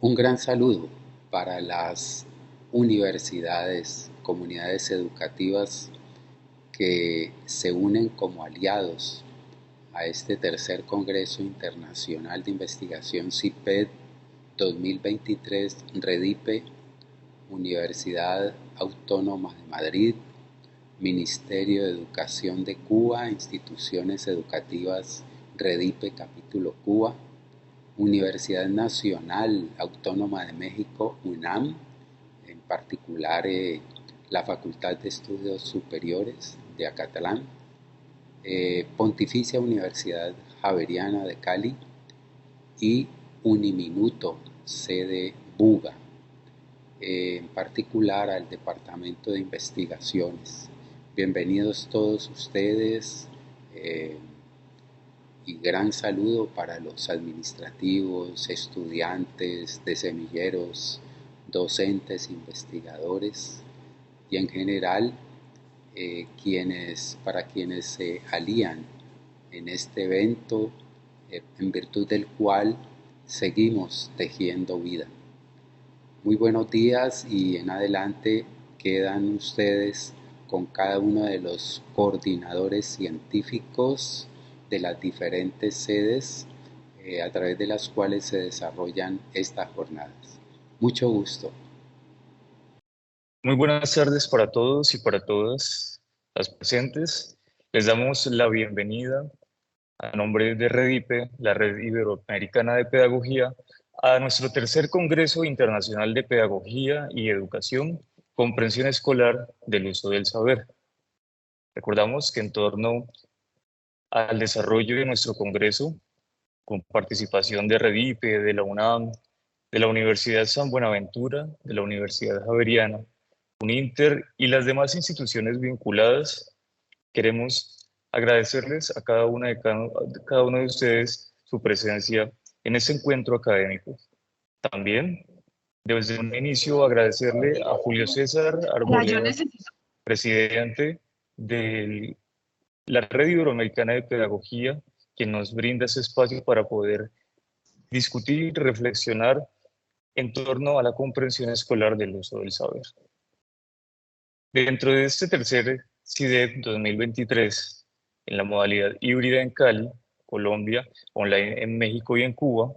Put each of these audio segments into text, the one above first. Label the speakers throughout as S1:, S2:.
S1: Un gran saludo para las universidades, comunidades educativas que se unen como aliados a este tercer Congreso Internacional de Investigación CIPED 2023 REDIPE, Universidad Autónoma de Madrid, Ministerio de Educación de Cuba, Instituciones Educativas REDIPE Capítulo Cuba, Universidad Nacional Autónoma de México, UNAM, en particular la Facultad de Estudios Superiores de Acatlán, Pontificia Universidad Javeriana de Cali y Uniminuto, sede Buga, en particular al Departamento de Investigaciones. Bienvenidos todos ustedes. Y gran saludo para los administrativos, estudiantes de semilleros, docentes, investigadores y en general para quienes se alían en este evento en virtud del cual seguimos tejiendo vida. Muy buenos días y en adelante quedan ustedes con cada uno de los coordinadores científicos de las diferentes sedes a través de las cuales se desarrollan estas jornadas. Mucho gusto.
S2: Muy buenas tardes para todos y para todas las presentes. Les damos la bienvenida a nombre de REDIPE, la Red Iberoamericana de Pedagogía, a nuestro tercer Congreso Internacional de Pedagogía y Educación, Comprensión Escolar del Uso del Saber. Recordamos que en torno al desarrollo de nuestro Congreso, con participación de REDIPE, de la UNAM, de la Universidad San Buenaventura, de la Universidad Javeriana, UNINTER y las demás instituciones vinculadas, queremos agradecerles a cada uno de ustedes su presencia en este encuentro académico. También, desde un inicio, agradecerle a Julio César Arboleda, presidente de la Red Iberoamericana de Pedagogía, quien nos brinda ese espacio para poder discutir y reflexionar en torno a la comprensión escolar del uso del saber. Dentro de este tercer CIDEP 2023, en la modalidad híbrida en Cali, Colombia, online en México y en Cuba,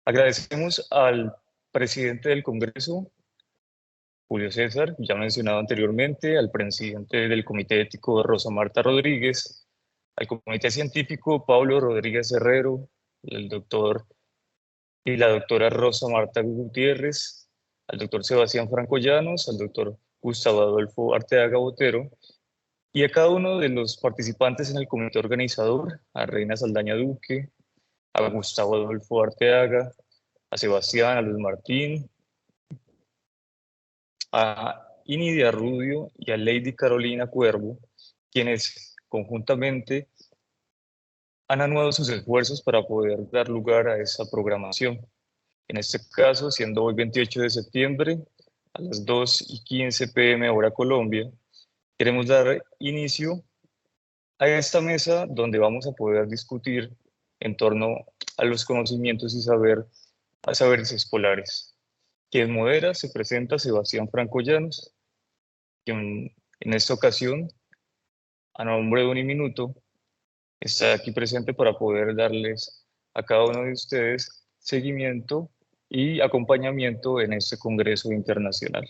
S2: agradecemos al presidente del Congreso, Julio César, ya mencionado anteriormente, al presidente del Comité Ético, Rosa Marta Rodríguez, al Comité Científico, Pablo Rodríguez Herrero, el doctor y la doctora Rosa Marta Gutiérrez, al doctor Sebastián Franco Llanos, al doctor Gustavo Adolfo Arteaga Botero, y a cada uno de los participantes en el comité organizador, a Reina Saldaña Duque, a Gustavo Adolfo Arteaga, a Sebastián, a Luis Martín, a Inidia Rubio y a Lady Carolina Cuervo, quienes conjuntamente han anuado sus esfuerzos para poder dar lugar a esa programación. En este caso, siendo hoy 28 de septiembre, a las 2:15 p.m. hora Colombia, queremos dar inicio a esta mesa donde vamos a poder discutir en torno a los conocimientos y saberes escolares. Quien modera se presenta Sebastián Franco Llanos, quien en esta ocasión, a nombre de Uniminuto, está aquí presente para poder darles a cada uno de ustedes seguimiento y acompañamiento en este Congreso Internacional.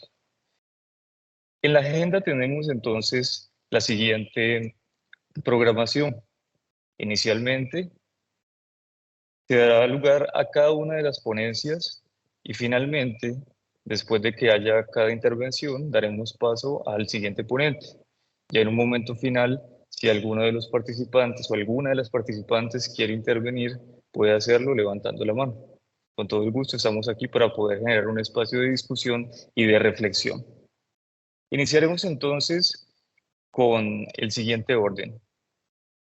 S2: En la agenda tenemos entonces la siguiente programación. Inicialmente, se dará lugar a cada una de las ponencias y finalmente, después de que haya cada intervención, daremos paso al siguiente ponente. Ya en un momento final, si alguno de los participantes o alguna de las participantes quiere intervenir, puede hacerlo levantando la mano. Con todo el gusto estamos aquí para poder generar un espacio de discusión y de reflexión. Iniciaremos entonces con el siguiente orden.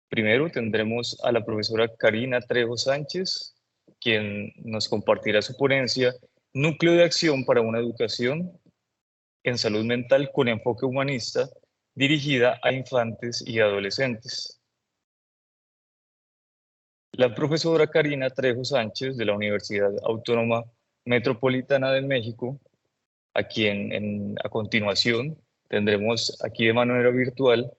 S2: Primero tendremos a la profesora Karina Trejo Sánchez, quien nos compartirá su ponencia Núcleo de Acción para una Educación en Salud Mental con enfoque humanista, dirigida a infantes y adolescentes. La profesora Karina Trejo Sánchez de la Universidad Autónoma Metropolitana de México, a quien a continuación tendremos aquí de manera virtual.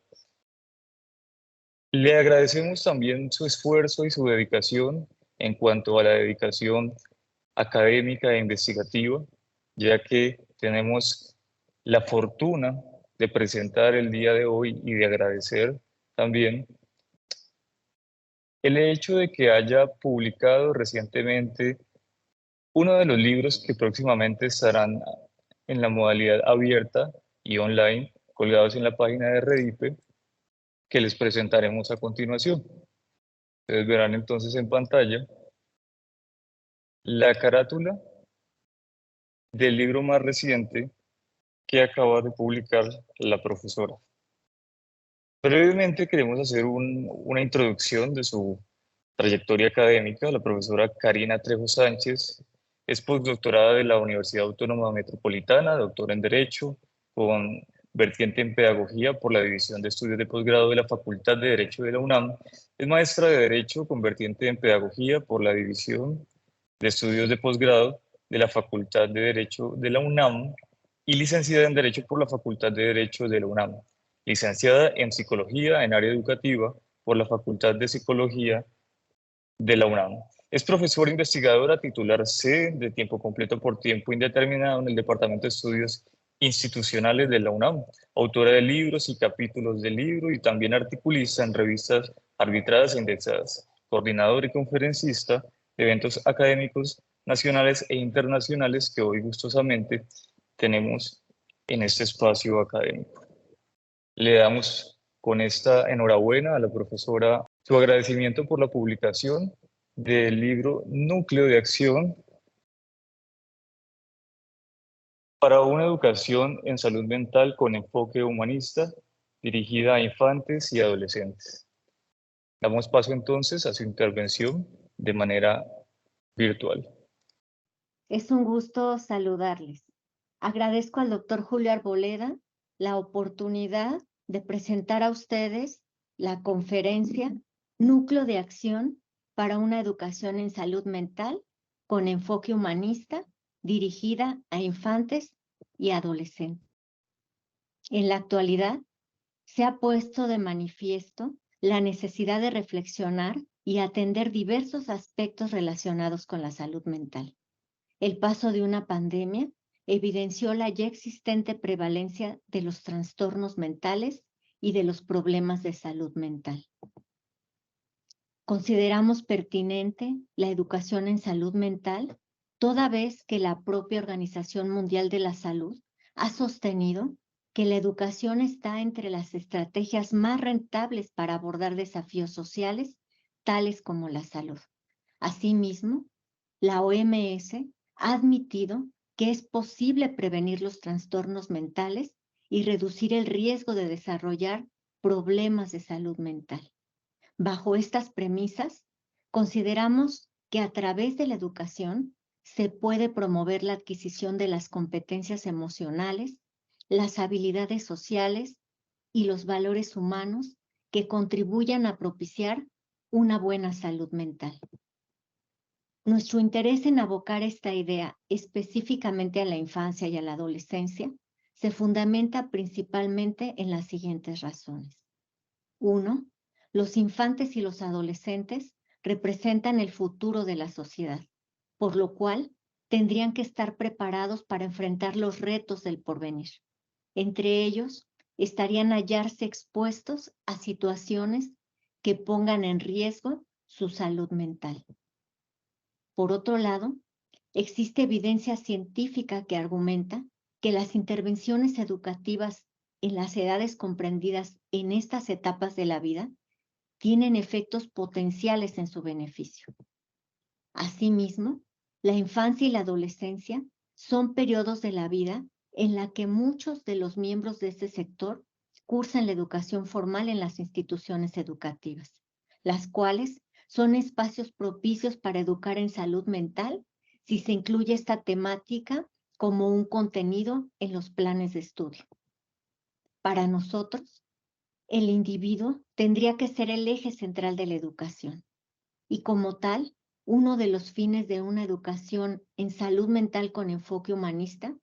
S2: Le agradecemos también su esfuerzo y su dedicación en cuanto a la dedicación académica e investigativa, ya que tenemos la fortuna de presentar el día de hoy y de agradecer también el hecho de que haya publicado recientemente uno de los libros que próximamente estarán en la modalidad abierta y online, colgados en la página de Redipe, que les presentaremos a continuación. Ustedes verán entonces en pantalla la carátula del libro más reciente que acaba de publicar la profesora. Brevemente queremos hacer una introducción de su trayectoria académica. La profesora Karina Trejo Sánchez es postdoctorada de la Universidad Autónoma Metropolitana, doctora en Derecho, con vertiente en Pedagogía por la División de Estudios de Posgrado de la Facultad de Derecho de la UNAM. Es maestra de Derecho con vertiente en Pedagogía por la División de Estudios de Posgrado de la Facultad de Derecho de la UNAM y licenciada en Derecho por la Facultad de Derecho de la UNAM. Licenciada en Psicología en área educativa por la Facultad de Psicología de la UNAM. Es profesora investigadora titular C de tiempo completo por tiempo indeterminado en el Departamento de Estudios Institucionales de la UNAM, autora de libros y capítulos de libro y también articulista en revistas arbitradas e indexadas, coordinador y conferencista de eventos académicos nacionales e internacionales que hoy gustosamente tenemos en este espacio académico. Le damos con esta enhorabuena a la profesora su agradecimiento por la publicación del libro Núcleo de Acción para una educación en salud mental con enfoque humanista, dirigida a infantes y adolescentes. Damos paso entonces a su intervención de manera virtual.
S3: Es un gusto saludarles. Agradezco al doctor Julio Arboleda la oportunidad de presentar a ustedes la conferencia Núcleo de Acción para una educación en salud mental con enfoque humanista dirigida a infantes y adolescentes. En la actualidad, se ha puesto de manifiesto la necesidad de reflexionar y atender diversos aspectos relacionados con la salud mental. El paso de una pandemia evidenció la ya existente prevalencia de los trastornos mentales y de los problemas de salud mental. Consideramos pertinente la educación en salud mental, toda vez que la propia Organización Mundial de la Salud ha sostenido que la educación está entre las estrategias más rentables para abordar desafíos sociales, tales como la salud. Asimismo, la OMS ha admitido que es posible prevenir los trastornos mentales y reducir el riesgo de desarrollar problemas de salud mental. Bajo estas premisas, consideramos que a través de la educación se puede promover la adquisición de las competencias emocionales, las habilidades sociales y los valores humanos que contribuyan a propiciar una buena salud mental. Nuestro interés en abocar esta idea específicamente a la infancia y a la adolescencia se fundamenta principalmente en las siguientes razones. 1. Los infantes y los adolescentes representan el futuro de la sociedad, por lo cual tendrían que estar preparados para enfrentar los retos del porvenir. Entre ellos, estarían hallarse expuestos a situaciones que pongan en riesgo su salud mental. Por otro lado, existe evidencia científica que argumenta que las intervenciones educativas en las edades comprendidas en estas etapas de la vida tienen efectos potenciales en su beneficio. Asimismo, la infancia y la adolescencia son periodos de la vida en la que muchos de los miembros de este sector cursan la educación formal en las instituciones educativas, las cuales son espacios propicios para educar en salud mental si se incluye esta temática como un contenido en los planes de estudio. Para nosotros, el individuo tendría que ser el eje central de la educación y como tal, uno de los fines de una educación en salud mental con enfoque humanista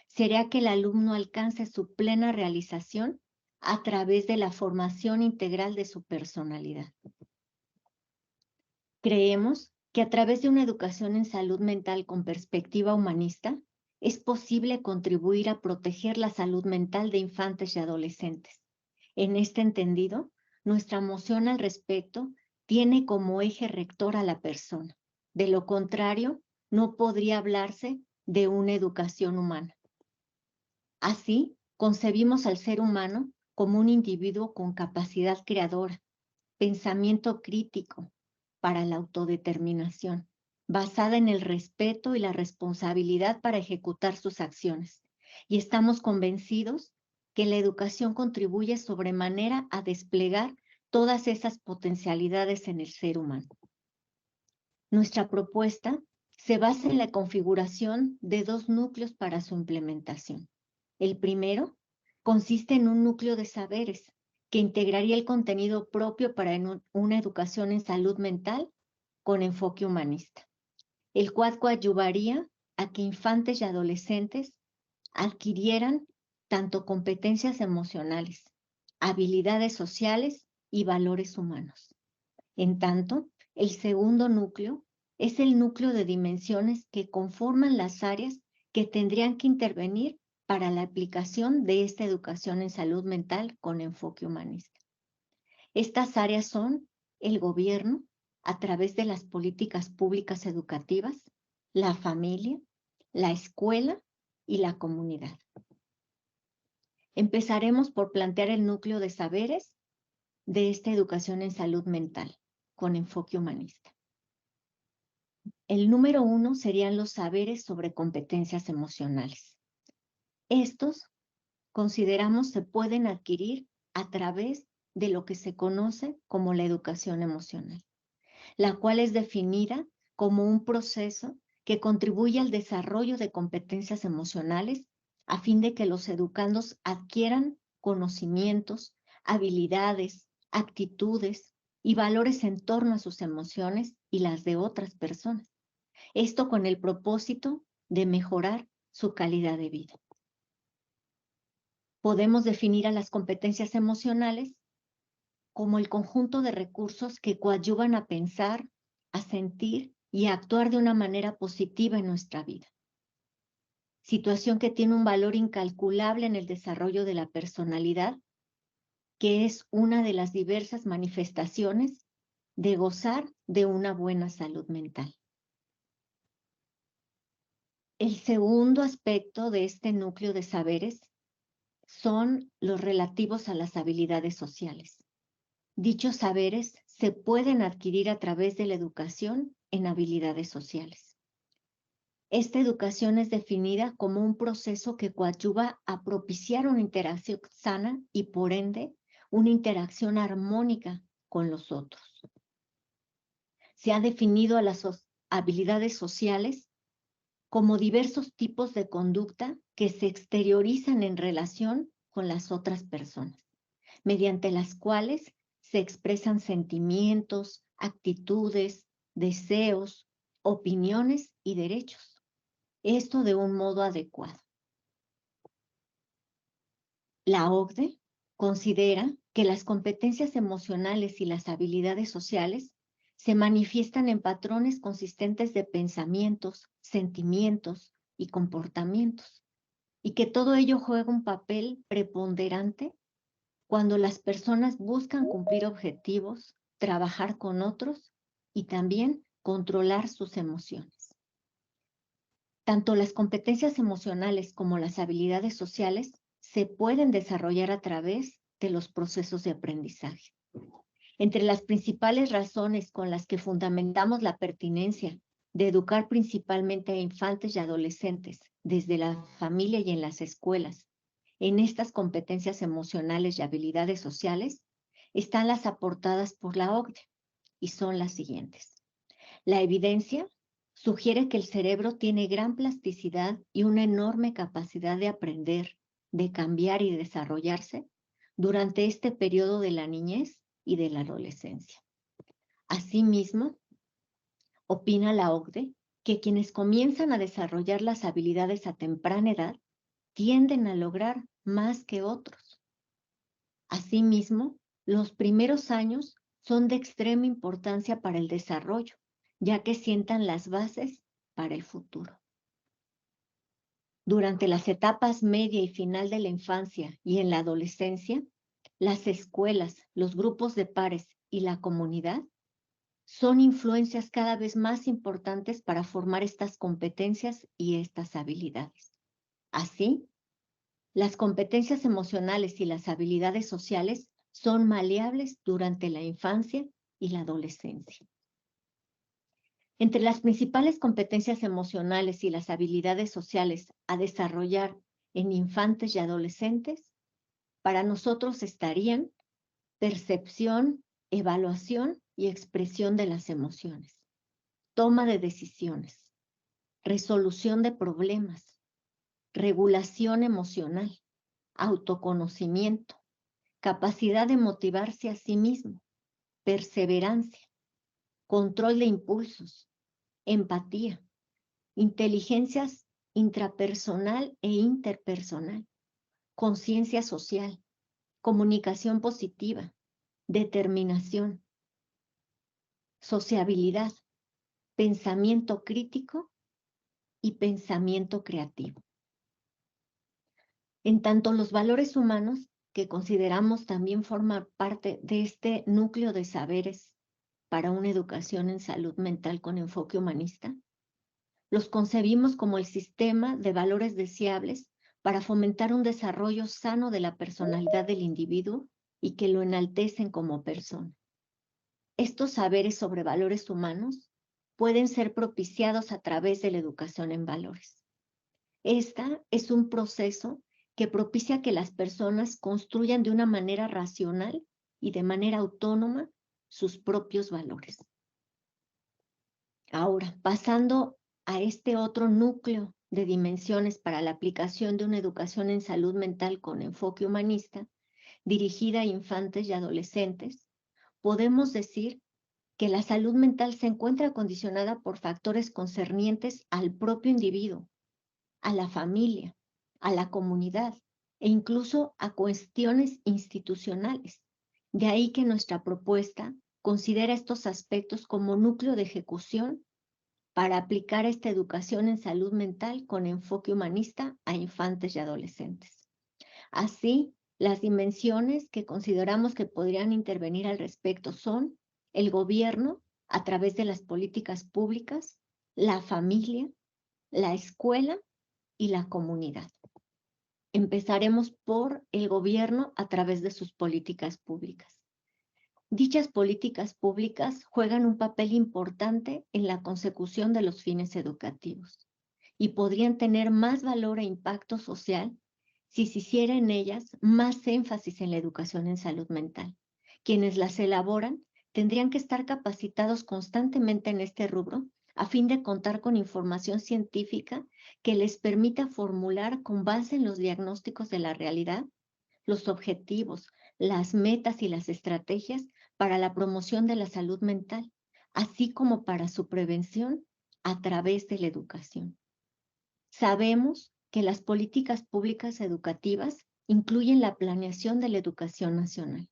S3: sería que el alumno alcance su plena realización a través de la formación integral de su personalidad. Creemos que a través de una educación en salud mental con perspectiva humanista, es posible contribuir a proteger la salud mental de infantes y adolescentes. En este entendido, nuestra moción al respecto tiene como eje rector a la persona. De lo contrario, no podría hablarse de una educación humana. Así, concebimos al ser humano como un individuo con capacidad creadora, pensamiento crítico para la autodeterminación, basada en el respeto y la responsabilidad para ejecutar sus acciones. Y estamos convencidos que la educación contribuye sobremanera a desplegar todas esas potencialidades en el ser humano. Nuestra propuesta se basa en la configuración de dos núcleos para su implementación. El primero consiste en un núcleo de saberes que integraría el contenido propio para una educación en salud mental con enfoque humanista, el cual coadyuvaría a que infantes y adolescentes adquirieran tanto competencias emocionales, habilidades sociales y valores humanos. En tanto, el segundo núcleo es el núcleo de dimensiones que conforman las áreas que tendrían que intervenir para la aplicación de esta educación en salud mental con enfoque humanista. Estas áreas son el gobierno, a través de las políticas públicas educativas, la familia, la escuela y la comunidad. Empezaremos por plantear el núcleo de saberes de esta educación en salud mental con enfoque humanista. El número 1 serían los saberes sobre competencias emocionales. Estos, consideramos, se pueden adquirir a través de lo que se conoce como la educación emocional, la cual es definida como un proceso que contribuye al desarrollo de competencias emocionales a fin de que los educandos adquieran conocimientos, habilidades, actitudes y valores en torno a sus emociones y las de otras personas. Esto con el propósito de mejorar su calidad de vida. Podemos definir a las competencias emocionales como el conjunto de recursos que coadyuvan a pensar, a sentir y a actuar de una manera positiva en nuestra vida. Situación que tiene un valor incalculable en el desarrollo de la personalidad, que es una de las diversas manifestaciones de gozar de una buena salud mental. El segundo aspecto de este núcleo de saberes son los relativos a las habilidades sociales. Dichos saberes se pueden adquirir a través de la educación en habilidades sociales. Esta educación es definida como un proceso que coadyuva a propiciar una interacción sana y, por ende, una interacción armónica con los otros. Se ha definido a las habilidades sociales como diversos tipos de conducta que se exteriorizan en relación con las otras personas, mediante las cuales se expresan sentimientos, actitudes, deseos, opiniones y derechos. Esto de un modo adecuado. La OCDE considera que las competencias emocionales y las habilidades sociales se manifiestan en patrones consistentes de pensamientos, sentimientos y comportamientos, y que todo ello juega un papel preponderante cuando las personas buscan cumplir objetivos, trabajar con otros y también controlar sus emociones. Tanto las competencias emocionales como las habilidades sociales se pueden desarrollar a través de los procesos de aprendizaje. Entre las principales razones con las que fundamentamos la pertinencia de educar principalmente a infantes y adolescentes desde la familia y en las escuelas en estas competencias emocionales y habilidades sociales están las aportadas por la OCDE y son las siguientes. La evidencia sugiere que el cerebro tiene gran plasticidad y una enorme capacidad de aprender, de cambiar y desarrollarse durante este periodo de la niñez y de la adolescencia. Asimismo, Opina la OCDE que quienes comienzan a desarrollar las habilidades a temprana edad tienden a lograr más que otros. Asimismo, los primeros años son de extrema importancia para el desarrollo, ya que sientan las bases para el futuro. Durante las etapas media y final de la infancia y en la adolescencia, las escuelas, los grupos de pares y la comunidad son influencias cada vez más importantes para formar estas competencias y estas habilidades. Así, las competencias emocionales y las habilidades sociales son maleables durante la infancia y la adolescencia. Entre las principales competencias emocionales y las habilidades sociales a desarrollar en infantes y adolescentes, para nosotros estarían percepción, evaluación y expresión de las emociones, toma de decisiones, resolución de problemas, regulación emocional, autoconocimiento, capacidad de motivarse a sí mismo, perseverancia, control de impulsos, empatía, inteligencias intrapersonal e interpersonal, conciencia social, comunicación positiva, determinación, sociabilidad, pensamiento crítico y pensamiento creativo. En tanto, los valores humanos, que consideramos también forman parte de este núcleo de saberes para una educación en salud mental con enfoque humanista, los concebimos como el sistema de valores deseables para fomentar un desarrollo sano de la personalidad del individuo y que lo enaltecen como persona. Estos saberes sobre valores humanos pueden ser propiciados a través de la educación en valores. Esta es un proceso que propicia que las personas construyan de una manera racional y de manera autónoma sus propios valores. Ahora, pasando a este otro núcleo de dimensiones para la aplicación de una educación en salud mental con enfoque humanista, dirigida a infantes y adolescentes, podemos decir que la salud mental se encuentra condicionada por factores concernientes al propio individuo, a la familia, a la comunidad e incluso a cuestiones institucionales. De ahí que nuestra propuesta considera estos aspectos como núcleo de ejecución para aplicar esta educación en salud mental con enfoque humanista a infantes y adolescentes. Así, las dimensiones que consideramos que podrían intervenir al respecto son el gobierno a través de las políticas públicas, la familia, la escuela y la comunidad. Empezaremos por el gobierno a través de sus políticas públicas. Dichas políticas públicas juegan un papel importante en la consecución de los fines educativos y podrían tener más valor e impacto social si se hiciera en ellas más énfasis en la educación en salud mental. Quienes las elaboran tendrían que estar capacitados constantemente en este rubro a fin de contar con información científica que les permita formular con base en los diagnósticos de la realidad los objetivos, las metas y las estrategias para la promoción de la salud mental, así como para su prevención a través de la educación. Sabemos que las políticas públicas educativas incluyen la planeación de la educación nacional,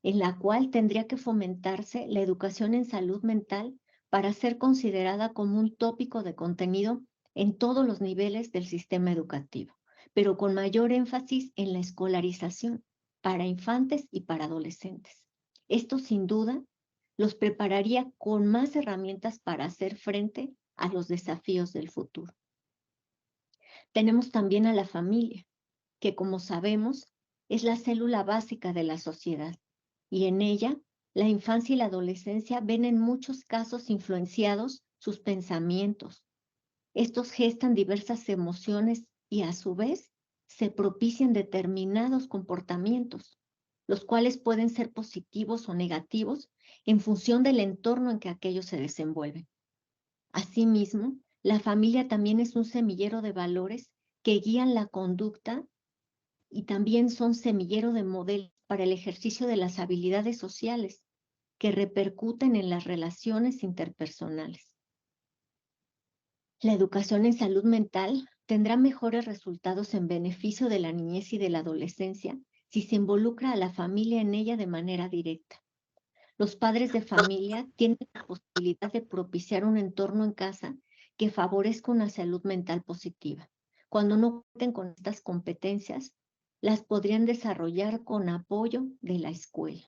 S3: en la cual tendría que fomentarse la educación en salud mental para ser considerada como un tópico de contenido en todos los niveles del sistema educativo, pero con mayor énfasis en la escolarización para infantes y para adolescentes. Esto sin duda los prepararía con más herramientas para hacer frente a los desafíos del futuro. Tenemos también a la familia, que como sabemos es la célula básica de la sociedad, y en ella la infancia y la adolescencia ven en muchos casos influenciados sus pensamientos. Estos gestan diversas emociones y a su vez se propician determinados comportamientos, los cuales pueden ser positivos o negativos en función del entorno en que aquellos se desenvuelven. Asimismo, la familia también es un semillero de valores que guían la conducta y también son semillero de modelos para el ejercicio de las habilidades sociales que repercuten en las relaciones interpersonales. La educación en salud mental tendrá mejores resultados en beneficio de la niñez y de la adolescencia si se involucra a la familia en ella de manera directa. Los padres de familia tienen la posibilidad de propiciar un entorno en casa que favorezca una salud mental positiva. Cuando no cuenten con estas competencias, las podrían desarrollar con apoyo de la escuela.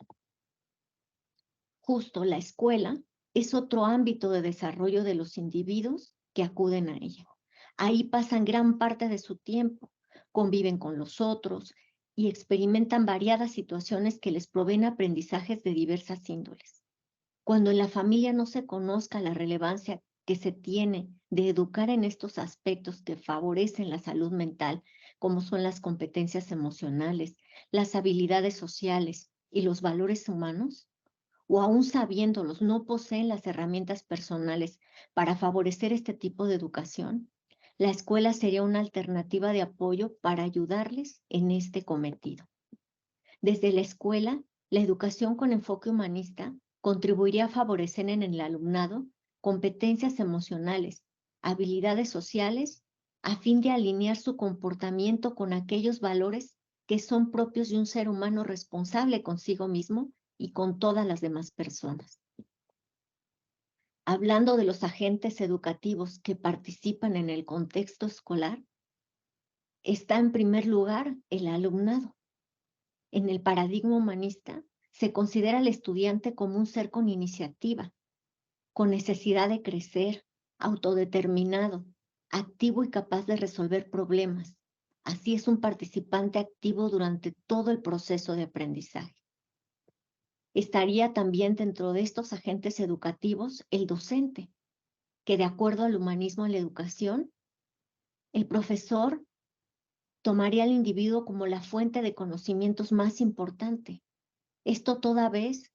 S3: Justo la escuela es otro ámbito de desarrollo de los individuos que acuden a ella. Ahí pasan gran parte de su tiempo, conviven con los otros y experimentan variadas situaciones que les proveen aprendizajes de diversas índoles. Cuando en la familia no se conozca la relevancia que se tiene de educar en estos aspectos que favorecen la salud mental, como son las competencias emocionales, las habilidades sociales y los valores humanos, o aún sabiéndolos no poseen las herramientas personales para favorecer este tipo de educación, la escuela sería una alternativa de apoyo para ayudarles en este cometido. Desde la escuela, la educación con enfoque humanista contribuiría a favorecer en el alumnado competencias emocionales, habilidades sociales, a fin de alinear su comportamiento con aquellos valores que son propios de un ser humano responsable consigo mismo y con todas las demás personas. Hablando de los agentes educativos que participan en el contexto escolar, está en primer lugar el alumnado. En el paradigma humanista, se considera al estudiante como un ser con iniciativa, con necesidad de crecer, autodeterminado, activo y capaz de resolver problemas. Así es un participante activo durante todo el proceso de aprendizaje. Estaría también dentro de estos agentes educativos el docente, que de acuerdo al humanismo en la educación, el profesor tomaría al individuo como la fuente de conocimientos más importante. Esto toda vez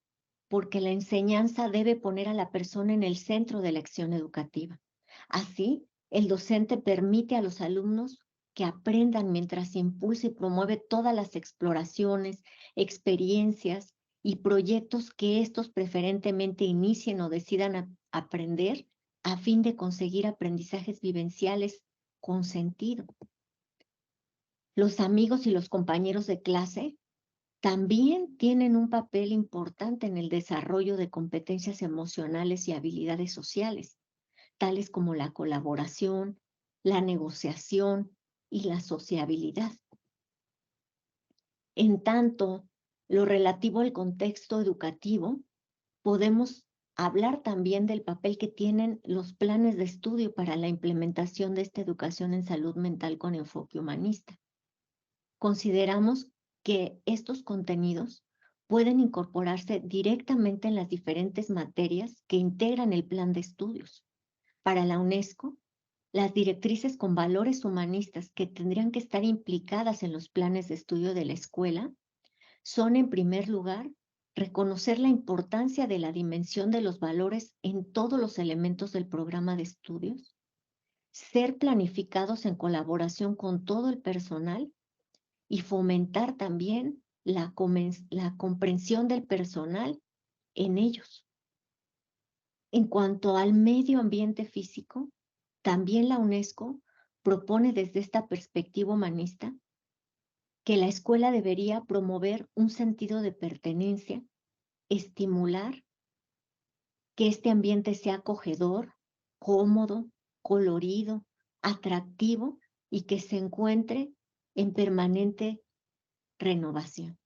S3: porque la enseñanza debe poner a la persona en el centro de la acción educativa. Así, el docente permite a los alumnos que aprendan mientras impulsa y promueve todas las exploraciones, experiencias y proyectos que estos preferentemente inicien o decidan aprender a fin de conseguir aprendizajes vivenciales con sentido. Los amigos y los compañeros de clase también tienen un papel importante en el desarrollo de competencias emocionales y habilidades sociales, tales como la colaboración, la negociación y la sociabilidad. En tanto, lo relativo al contexto educativo, podemos hablar también del papel que tienen los planes de estudio para la implementación de esta educación en salud mental con enfoque humanista. Consideramos que estos contenidos pueden incorporarse directamente en las diferentes materias que integran el plan de estudios. Para la UNESCO, las directrices con valores humanistas que tendrían que estar implicadas en los planes de estudio de la escuela son, en primer lugar, reconocer la importancia de la dimensión de los valores en todos los elementos del programa de estudios, ser planificados en colaboración con todo el personal y fomentar también la comprensión del personal en ellos. En cuanto al medio ambiente físico, también la UNESCO propone desde esta perspectiva humanista que la escuela debería promover un sentido de pertenencia, estimular que este ambiente sea acogedor, cómodo, colorido, atractivo y que se encuentre en permanente renovación.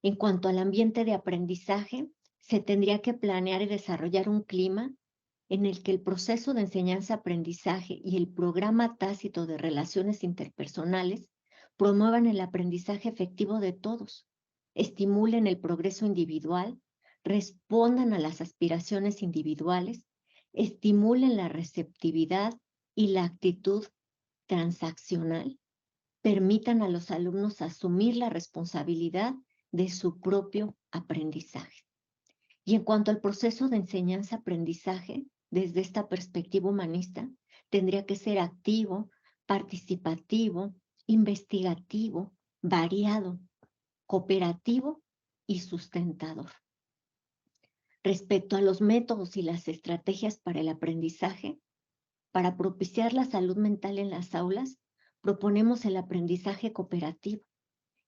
S3: En cuanto al ambiente de aprendizaje, se tendría que planear y desarrollar un clima en el que el proceso de enseñanza-aprendizaje y el programa tácito de relaciones interpersonales promuevan el aprendizaje efectivo de todos, estimulen el progreso individual, respondan a las aspiraciones individuales, estimulen la receptividad y la actitud transaccional, permitan a los alumnos asumir la responsabilidad de su propio aprendizaje. Y en cuanto al proceso de enseñanza-aprendizaje, desde esta perspectiva humanista, tendría que ser activo, participativo, investigativo, variado, cooperativo y sustentador. Respecto a los métodos y las estrategias para el aprendizaje, para propiciar la salud mental en las aulas, proponemos el aprendizaje cooperativo,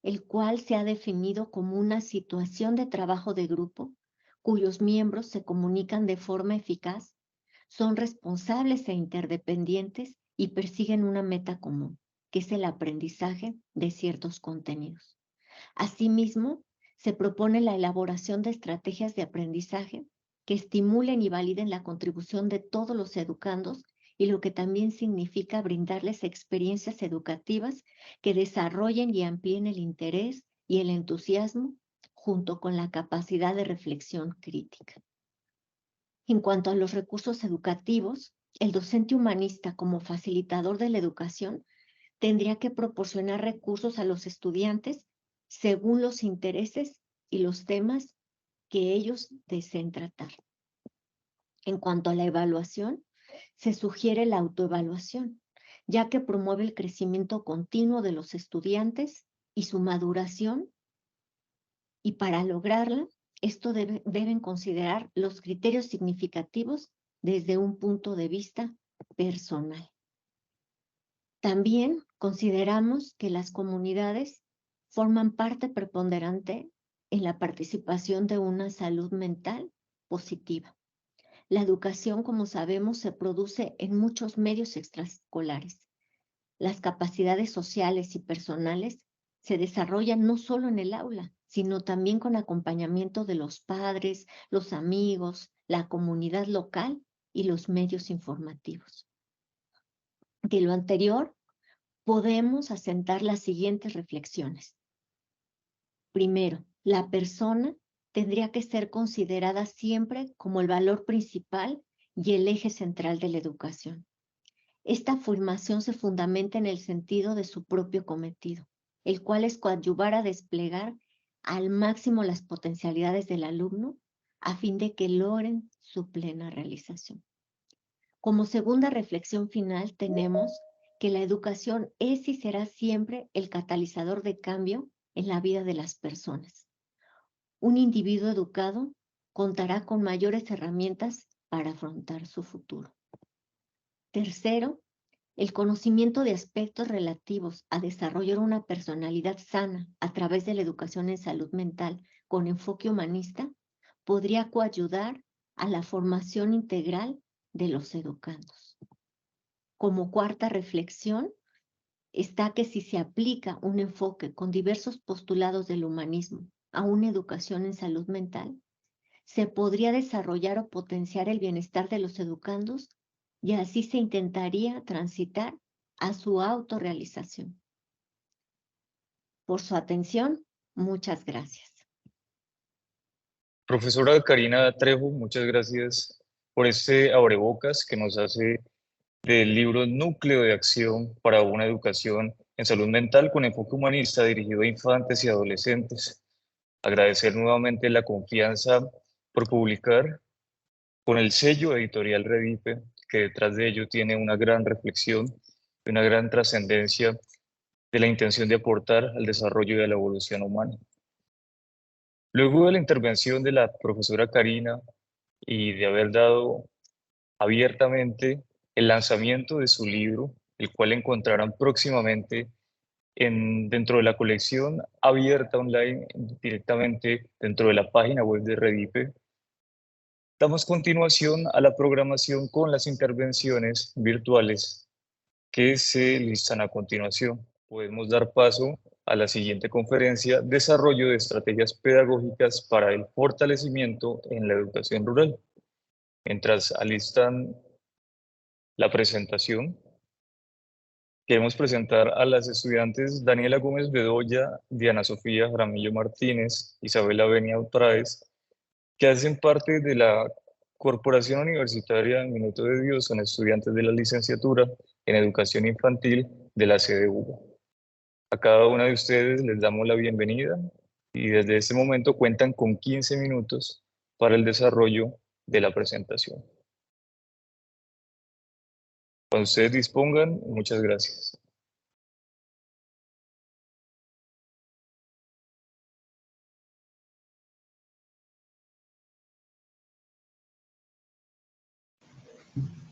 S3: el cual se ha definido como una situación de trabajo de grupo cuyos miembros se comunican de forma eficaz, son responsables e interdependientes y persiguen una meta común, que es el aprendizaje de ciertos contenidos. Asimismo, se propone la elaboración de estrategias de aprendizaje que estimulen y validen la contribución de todos los educandos y lo que también significa brindarles experiencias educativas que desarrollen y amplíen el interés y el entusiasmo junto con la capacidad de reflexión crítica. En cuanto a los recursos educativos, el docente humanista como facilitador de la educación tendría que proporcionar recursos a los estudiantes según los intereses y los temas que ellos deseen tratar. En cuanto a la evaluación, se sugiere la autoevaluación, ya que promueve el crecimiento continuo de los estudiantes y su maduración, y para lograrla, esto deben considerar los criterios significativos desde un punto de vista personal. También consideramos que las comunidades forman parte preponderante en la participación de una salud mental positiva. La educación, como sabemos, se produce en muchos medios extraescolares. Las capacidades sociales y personales se desarrollan no solo en el aula, sino también con acompañamiento de los padres, los amigos, la comunidad local y los medios informativos. De lo anterior, podemos asentar las siguientes reflexiones. Primero, la persona tendría que ser considerada siempre como el valor principal y el eje central de la educación. Esta afirmación se fundamenta en el sentido de su propio cometido, el cual es coadyuvar a desplegar al máximo las potencialidades del alumno a fin de que logren su plena realización. Como segunda reflexión final tenemos que la educación es y será siempre el catalizador de cambio en la vida de las personas. Un individuo educado contará con mayores herramientas para afrontar su futuro. Tercero, el conocimiento de aspectos relativos a desarrollar una personalidad sana a través de la educación en salud mental con enfoque humanista podría coayudar a la formación integral de los educandos. Como cuarta reflexión está que si se aplica un enfoque con diversos postulados del humanismo a una educación en salud mental, se podría desarrollar o potenciar el bienestar de los educandos y así se intentaría transitar a su autorrealización. Por su atención, muchas gracias.
S2: Profesora Karina Trejo, muchas gracias por este abrebocas que nos hace del libro Núcleo de Acción para una Educación en Salud Mental con enfoque humanista dirigido a infantes y adolescentes. Agradecer nuevamente la confianza por publicar con el sello editorial Redipe, que detrás de ello tiene una gran reflexión y una gran trascendencia de la intención de aportar al desarrollo y a la evolución humana. Luego de la intervención de la profesora Karina y de haber dado abiertamente el lanzamiento de su libro, el cual encontrarán próximamente dentro de la colección abierta online directamente dentro de la página web de Redipe, damos continuación a la programación con las intervenciones virtuales que se listan a continuación. Podemos dar paso a la siguiente conferencia, Desarrollo de Estrategias Pedagógicas para el Fortalecimiento en la Educación Rural. Mientras alistan la presentación, queremos presentar a las estudiantes Daniela Gómez Bedoya, Diana Sofía Jaramillo Martínez, Isabela Benia Praes, que hacen parte de la Corporación Universitaria Minuto de Dios, son estudiantes de la licenciatura en Educación Infantil de la sede UBA. A cada una de ustedes les damos la bienvenida y desde este momento cuentan con 15 minutos para el desarrollo de la presentación. Cuando ustedes dispongan, muchas gracias.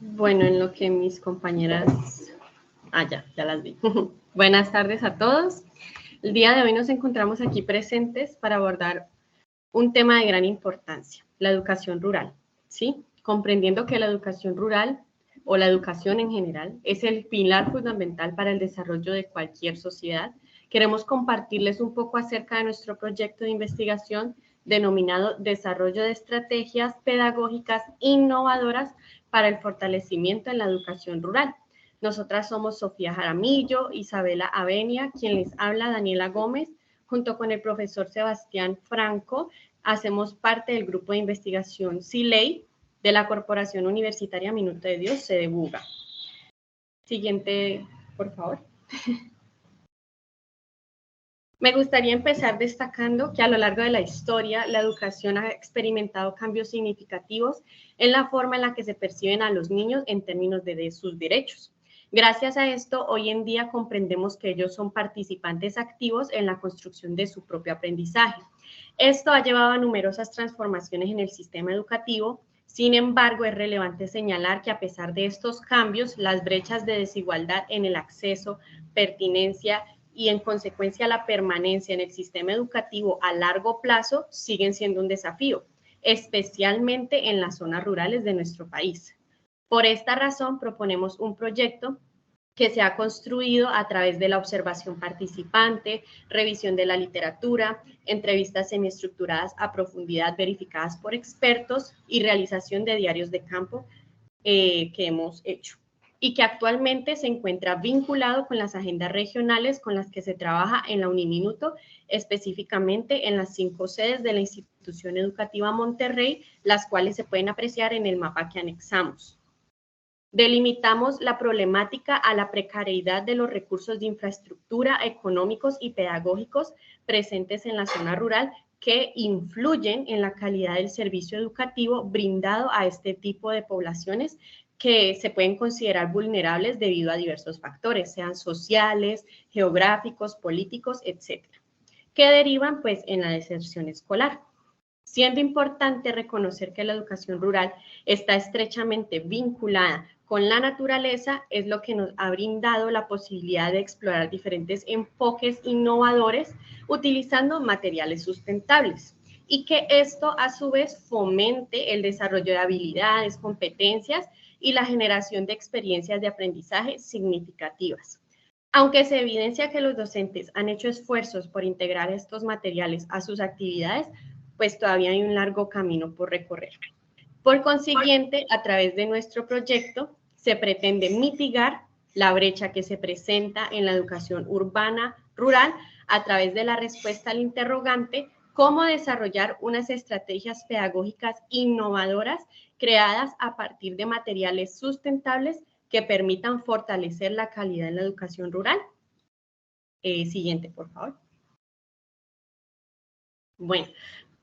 S4: Bueno, en lo que mis compañeras... ya las vi. Buenas tardes a todos. El día de hoy nos encontramos aquí presentes para abordar un tema de gran importancia, la educación rural, ¿sí? Comprendiendo que la educación rural o la educación en general es el pilar fundamental para el desarrollo de cualquier sociedad. Queremos compartirles un poco acerca de nuestro proyecto de investigación denominado Desarrollo de Estrategias Pedagógicas Innovadoras para el Fortalecimiento en la Educación Rural. Nosotras somos Sofía Jaramillo, Isabela Avenia, quien les habla, Daniela Gómez, junto con el profesor Sebastián Franco, hacemos parte del grupo de investigación CILEI de la Corporación Universitaria Minuto de Dios, sede Buga. Siguiente, por favor. Me gustaría empezar destacando que a lo largo de la historia, la educación ha experimentado cambios significativos en la forma en la que se perciben a los niños en términos de sus derechos. Gracias a esto, hoy en día comprendemos que ellos son participantes activos en la construcción de su propio aprendizaje. Esto ha llevado a numerosas transformaciones en el sistema educativo. Sin embargo, es relevante señalar que a pesar de estos cambios, las brechas de desigualdad en el acceso, pertinencia y en consecuencia la permanencia en el sistema educativo a largo plazo siguen siendo un desafío, especialmente en las zonas rurales de nuestro país. Por esta razón, proponemos un proyecto que se ha construido a través de la observación participante, revisión de la literatura, entrevistas semiestructuradas a profundidad verificadas por expertos y realización de diarios de campo que hemos hecho y que actualmente se encuentra vinculado con las agendas regionales con las que se trabaja en la Uniminuto, específicamente en las 5 sedes de la institución educativa Monterrey, las cuales se pueden apreciar en el mapa que anexamos. Delimitamos la problemática a la precariedad de los recursos de infraestructura económicos y pedagógicos presentes en la zona rural que influyen en la calidad del servicio educativo brindado a este tipo de poblaciones que se pueden considerar vulnerables debido a diversos factores, sean sociales, geográficos, políticos, etcétera, que derivan pues en la deserción escolar. Siendo importante reconocer que la educación rural está estrechamente vinculada con la naturaleza, es lo que nos ha brindado la posibilidad de explorar diferentes enfoques innovadores utilizando materiales sustentables y que esto a su vez fomente el desarrollo de habilidades, competencias y la generación de experiencias de aprendizaje significativas. Aunque se evidencia que los docentes han hecho esfuerzos por integrar estos materiales a sus actividades, pues todavía hay un largo camino por recorrer. Por consiguiente, a través de nuestro proyecto, se pretende mitigar la brecha que se presenta en la educación urbana rural a través de la respuesta al interrogante cómo desarrollar unas estrategias pedagógicas innovadoras creadas a partir de materiales sustentables que permitan fortalecer la calidad en la educación rural. Siguiente, por favor. Bueno,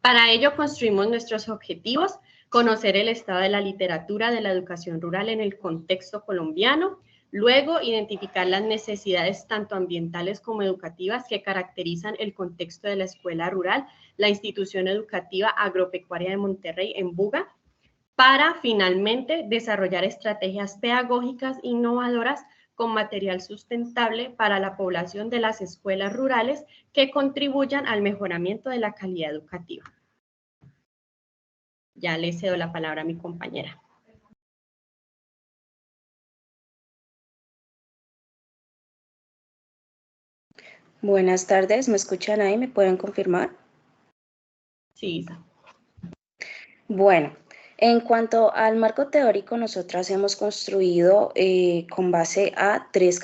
S4: para ello construimos nuestros objetivos, conocer el estado de la literatura de la educación rural en el contexto colombiano, luego identificar las necesidades tanto ambientales como educativas que caracterizan el contexto de la escuela rural, la institución educativa agropecuaria de Monterrey en Buga, para finalmente desarrollar estrategias pedagógicas innovadoras con material sustentable para la población de las escuelas rurales que contribuyan al mejoramiento de la calidad educativa. Ya le cedo la palabra a mi compañera.
S5: Buenas tardes, ¿me escuchan ahí? ¿Me pueden confirmar?
S4: Sí, Isa.
S5: Bueno, en cuanto al marco teórico, nosotras hemos construido con base a tres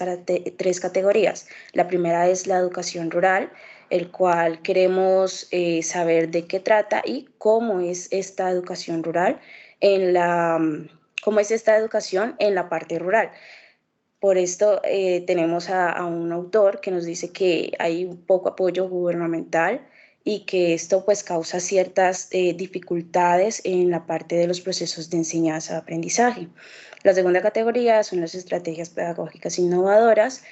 S5: categorías. La primera es la educación rural, el cual queremos saber de qué trata y cómo es esta educación rural cómo es esta educación en la parte rural. Por esto tenemos a un autor que nos dice que hay un poco apoyo gubernamental y que esto pues causa ciertas dificultades en la parte de los procesos de enseñanza-aprendizaje. La segunda categoría son las estrategias pedagógicas innovadoras.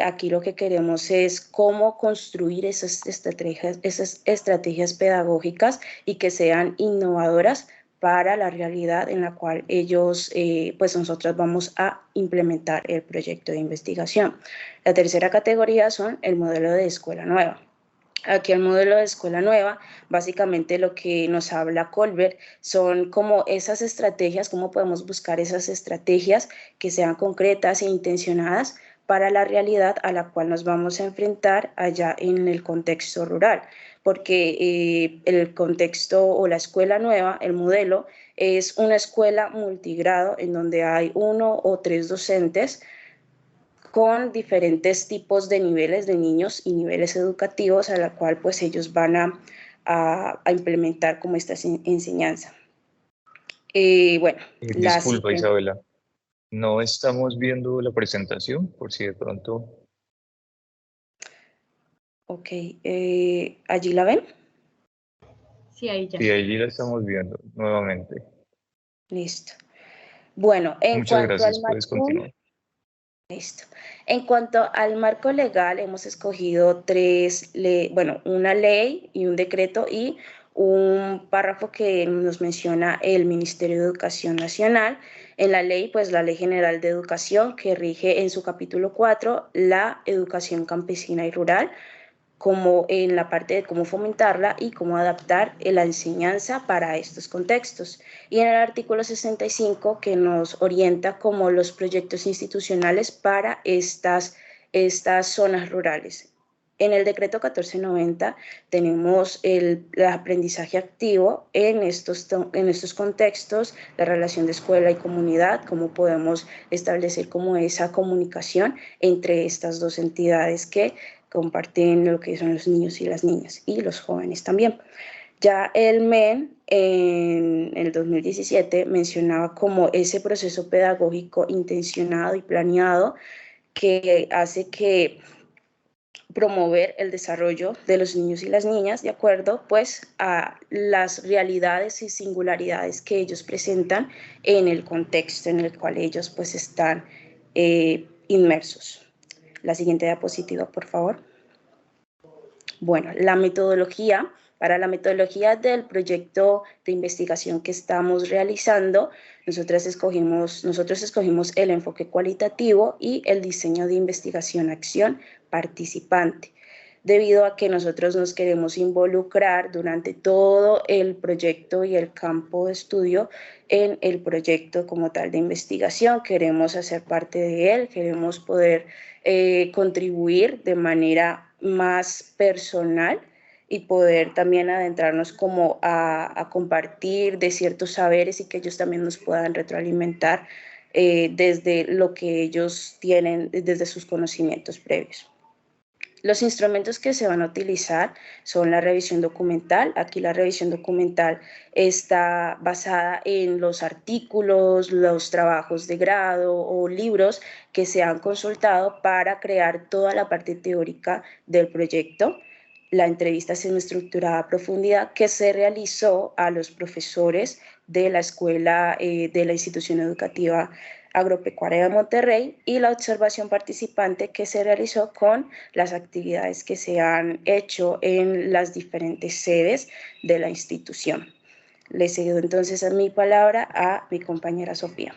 S5: Aquí lo que queremos es cómo construir esas estrategias pedagógicas y que sean innovadoras para la realidad en la cual ellos, pues nosotros vamos a implementar el proyecto de investigación. La tercera categoría son el modelo de escuela nueva. Aquí el modelo de escuela nueva, básicamente lo que nos habla Colbert son como esas estrategias, cómo podemos buscar esas estrategias que sean concretas e intencionadas para la realidad a la cual nos vamos a enfrentar allá en el contexto rural, porque el contexto o la escuela nueva, el modelo, es una escuela multigrado en donde hay 1 o 3 docentes con diferentes tipos de niveles de niños y niveles educativos a la cual pues ellos van a implementar como esta enseñanza. Bueno,
S2: disculpa Isabela, no estamos viendo la presentación, por si de pronto...
S5: Ok, ¿allí la ven?
S4: Sí, ahí ya.
S2: Sí, allí la estamos viendo nuevamente.
S5: Listo. Bueno, en
S2: Muchas
S5: cuanto
S2: gracias,
S5: al
S2: puedes continuar.
S5: Listo. En cuanto al marco legal, hemos escogido una ley y un decreto y un párrafo que nos menciona el Ministerio de Educación Nacional. En la ley, pues la Ley General de Educación, que rige en su capítulo 4 la educación campesina y rural, como en la parte de cómo fomentarla y cómo adaptar la enseñanza para estos contextos. Y en el artículo 65 que nos orienta como los proyectos institucionales para estas zonas rurales. En el decreto 1490 tenemos el aprendizaje activo en estos contextos, la relación de escuela y comunidad, cómo podemos establecer como esa comunicación entre estas dos entidades que comparten lo que son los niños y las niñas y los jóvenes también. Ya el MEN en el 2017 mencionaba como ese proceso pedagógico intencionado y planeado que hace que promover el desarrollo de los niños y las niñas de acuerdo pues a las realidades y singularidades que ellos presentan en el contexto en el cual ellos pues están inmersos. La siguiente diapositiva, por favor. Bueno, la metodología. Para la metodología del proyecto de investigación que estamos realizando, nosotros escogimos el enfoque cualitativo y el diseño de investigación-acción participante, debido a que nosotros nos queremos involucrar durante todo el proyecto y el campo de estudio en el proyecto como tal de investigación. Queremos hacer parte de él, queremos poder contribuir de manera más personal y poder también adentrarnos como a compartir de ciertos saberes y que ellos también nos puedan retroalimentar desde lo que ellos tienen, desde sus conocimientos previos. Los instrumentos que se van a utilizar son la revisión documental. Aquí la revisión documental está basada en los artículos, los trabajos de grado o libros que se han consultado para crear toda la parte teórica del proyecto. La entrevista semiestructurada a profundidad que se realizó a los profesores de la escuela de la institución educativa agropecuaria de Monterrey y la observación participante que se realizó con las actividades que se han hecho en las diferentes sedes de la institución. Le cedo entonces a mi palabra a mi compañera Sofía.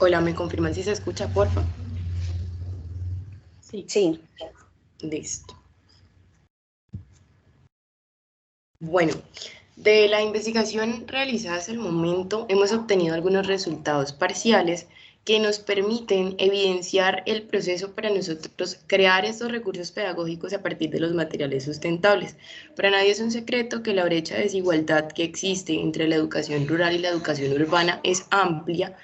S6: Hola, ¿me confirman si se escucha, porfa?
S5: Sí.
S6: Listo. Bueno, de la investigación realizada hasta el momento hemos obtenido algunos resultados parciales que nos permiten evidenciar el proceso para nosotros crear estos recursos pedagógicos a partir de los materiales sustentables. Para nadie es un secreto que la brecha de desigualdad que existe entre la educación rural y la educación urbana es amplia,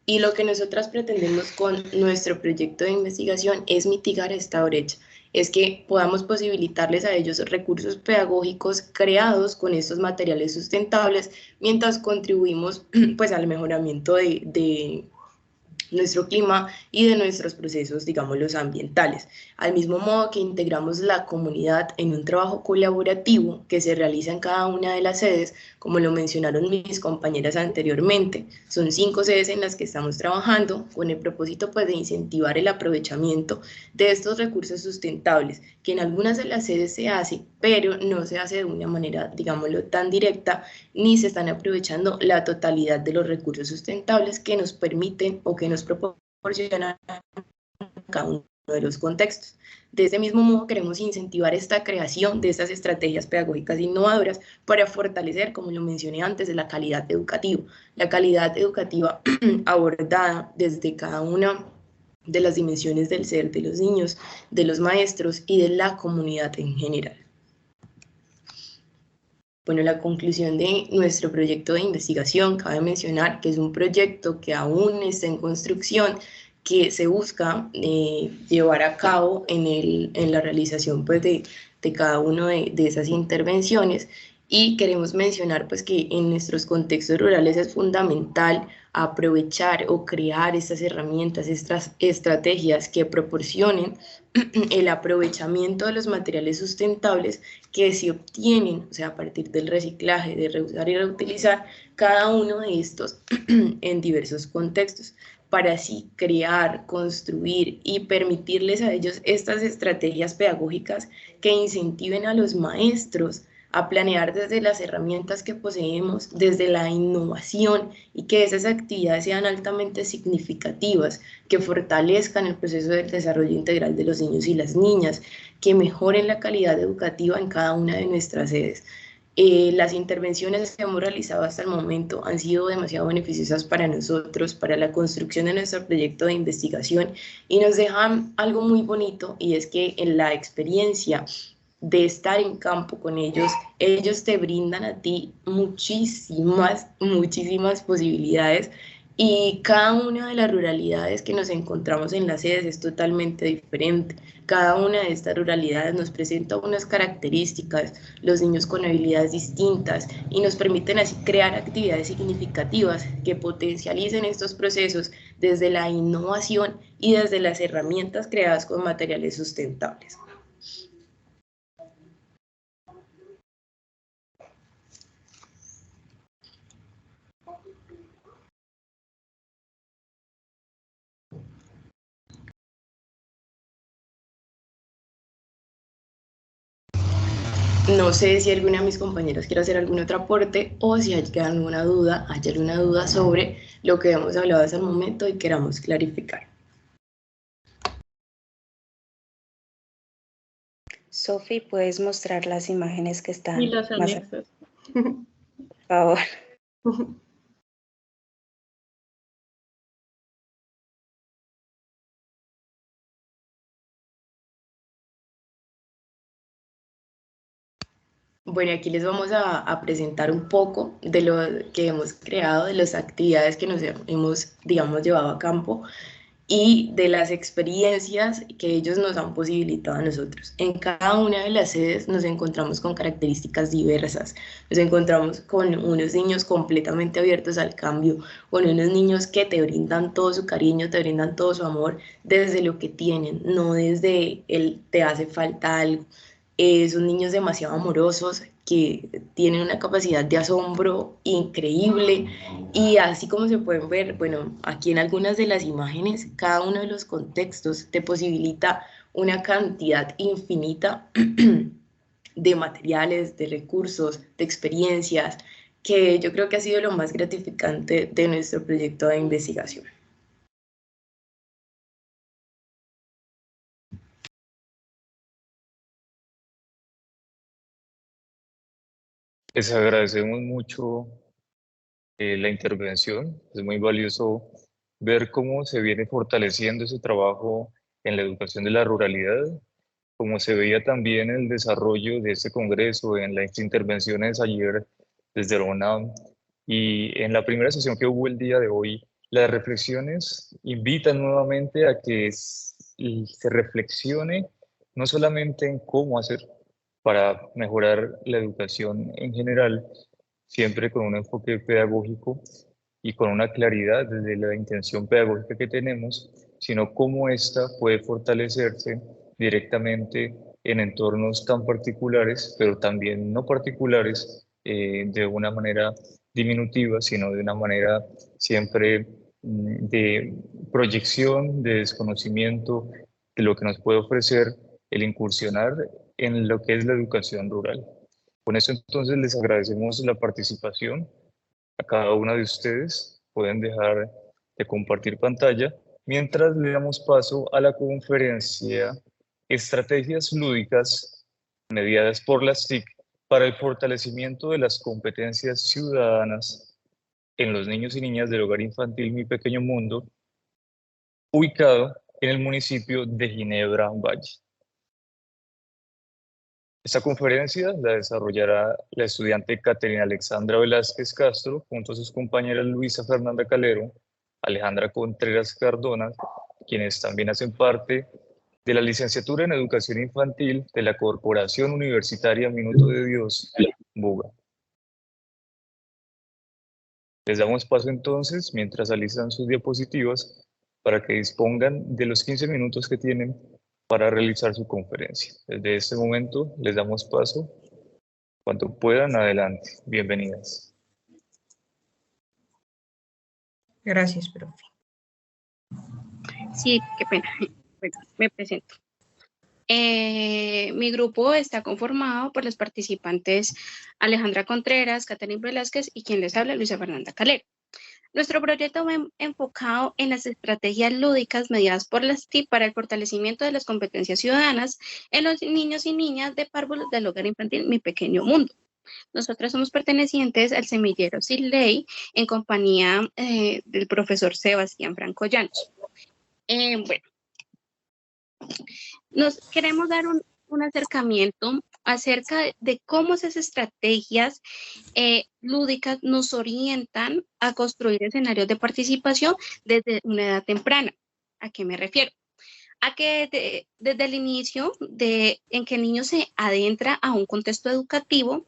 S6: y lo que nosotras pretendemos con nuestro proyecto de investigación es mitigar esta brecha, es que podamos posibilitarles a ellos recursos pedagógicos creados con estos materiales sustentables mientras contribuimos pues al mejoramiento de nuestro clima y de nuestros procesos, digamos, los ambientales. Al mismo modo que integramos la comunidad en un trabajo colaborativo que se realiza en cada una de las sedes, como lo mencionaron mis compañeras anteriormente. Son 5 sedes en las que estamos trabajando con el propósito pues, de incentivar el aprovechamiento de estos recursos sustentables, que en algunas de las sedes se hace, pero no se hace de una manera, digámoslo, tan directa, ni se están aprovechando la totalidad de los recursos sustentables que nos permiten o que nos proporcionan cada uno de los contextos. De ese mismo modo, queremos incentivar esta creación de estas estrategias pedagógicas innovadoras para fortalecer, como lo mencioné antes, la calidad educativa. La calidad educativa abordada desde cada una de las dimensiones del ser de los niños, de los maestros y de la comunidad en general. Bueno, la conclusión de nuestro proyecto de investigación, cabe mencionar que es un proyecto que aún está en construcción, que se busca llevar a cabo en la realización pues, de cada una de esas intervenciones, y queremos mencionar pues, que en nuestros contextos rurales es fundamental aprovechar o crear estas herramientas, estas estrategias que proporcionen el aprovechamiento de los materiales sustentables que se obtienen, o sea, a partir del reciclaje, de reusar y reutilizar cada uno de estos en diversos contextos, para así crear, construir y permitirles a ellos estas estrategias pedagógicas que incentiven a los maestros a planear desde las herramientas que poseemos, desde la innovación, y que esas actividades sean altamente significativas, que fortalezcan el proceso del desarrollo integral de los niños y las niñas, que mejoren la calidad educativa en cada una de nuestras sedes. Las intervenciones que hemos realizado hasta el momento han sido demasiado beneficiosas para nosotros, para la construcción de nuestro proyecto de investigación, y nos dejan algo muy bonito, y es que en la experiencia de estar en campo con ellos, ellos te brindan a ti muchísimas posibilidades, y cada una de las ruralidades que nos encontramos en las sedes es totalmente diferente. Cada una de estas ruralidades nos presenta unas características, los niños con habilidades distintas, y nos permiten así crear actividades significativas que potencialicen estos procesos desde la innovación y desde las herramientas creadas con materiales sustentables. No sé si alguna de mis compañeras quiere hacer algún otro aporte, o si hay alguna duda sobre lo que hemos hablado hasta el momento y queramos clarificar.
S5: Sofi, ¿puedes mostrar las imágenes que están
S4: y los anexos?
S5: Por favor.
S6: Bueno, aquí les vamos a presentar un poco de lo que hemos creado, de las actividades que nos hemos, digamos, llevado a campo, y de las experiencias que ellos nos han posibilitado a nosotros. En cada una de las sedes nos encontramos con características diversas, nos encontramos con unos niños completamente abiertos al cambio, con unos niños que te brindan todo su cariño, te brindan todo su amor desde lo que tienen, no desde el te hace falta algo. Son niños demasiado amorosos que tienen una capacidad de asombro increíble, y así como se pueden ver, bueno, aquí en algunas de las imágenes, cada uno de los contextos te posibilita una cantidad infinita de materiales, de recursos, de experiencias, que yo creo que ha sido lo más gratificante de nuestro proyecto de investigación.
S2: Les agradecemos mucho la intervención. Es muy valioso ver cómo se viene fortaleciendo ese trabajo en la educación de la ruralidad, como se veía también el desarrollo de este congreso en las intervenciones ayer desde la UNAM, y en la primera sesión que hubo el día de hoy. Las reflexiones invitan nuevamente a que se reflexione no solamente en cómo hacer para mejorar la educación en general, siempre con un enfoque pedagógico, y con una claridad desde la intención pedagógica que tenemos, sino cómo ésta puede fortalecerse directamente en entornos tan particulares, pero también no particulares, de una manera diminutiva, sino de una manera siempre de proyección, de desconocimiento de lo que nos puede ofrecer el incursionar en lo que es la educación rural. Con eso entonces les agradecemos la participación a cada una de ustedes. Pueden dejar de compartir pantalla mientras le damos paso a la conferencia Estrategias lúdicas mediadas por las TIC para el fortalecimiento de las competencias ciudadanas en los niños y niñas del Hogar Infantil Mi Pequeño Mundo, ubicado en el municipio de Ginebra Valle. Esta conferencia la desarrollará la estudiante Caterina Alexandra Velázquez Castro junto a sus compañeras Luisa Fernanda Calero, Alejandra Contreras Cardona, quienes también hacen parte de la licenciatura en Educación Infantil de la Corporación Universitaria Minuto de Dios, Buga. Les damos paso entonces, mientras alistan sus diapositivas, para que dispongan de los 15 minutos que tienen para realizar su conferencia. Desde este momento les damos paso. Cuanto puedan, adelante. Bienvenidas.
S7: Gracias, profe.
S8: Sí, qué pena. Bueno, me presento. Mi grupo está conformado por los participantes Alejandra Contreras, Caterina Velázquez y quien les habla, Luisa Fernanda Calero. Nuestro proyecto va enfocado en las estrategias lúdicas mediadas por las TIC para el fortalecimiento de las competencias ciudadanas en los niños y niñas de párvulos del Hogar Infantil Mi Pequeño Mundo. Nosotros somos pertenecientes al semillero Siley en compañía del profesor Sebastián Franco Llanos. Bueno, nos queremos dar un acercamiento acerca de cómo esas estrategias lúdicas nos orientan a construir escenarios de participación desde una edad temprana. ¿A qué me refiero? A que desde el inicio en que el niño se adentra a un contexto educativo,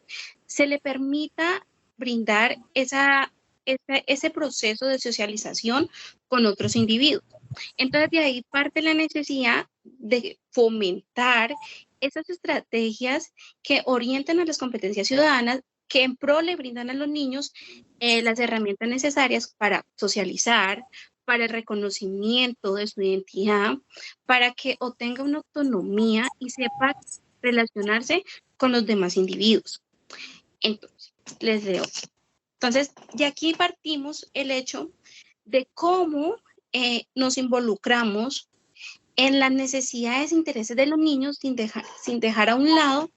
S8: se le permita brindar ese proceso de socialización con otros individuos. Entonces, de ahí parte la necesidad de fomentar esas estrategias que orientan a las competencias ciudadanas, que en pro le brindan a los niños las herramientas necesarias para socializar, para el reconocimiento de su identidad, para que obtenga una autonomía y sepa relacionarse con los demás individuos. Entonces, les leo. Entonces, de aquí partimos el hecho de cómo nos involucramos en las necesidades e intereses de los niños sin dejar a un lado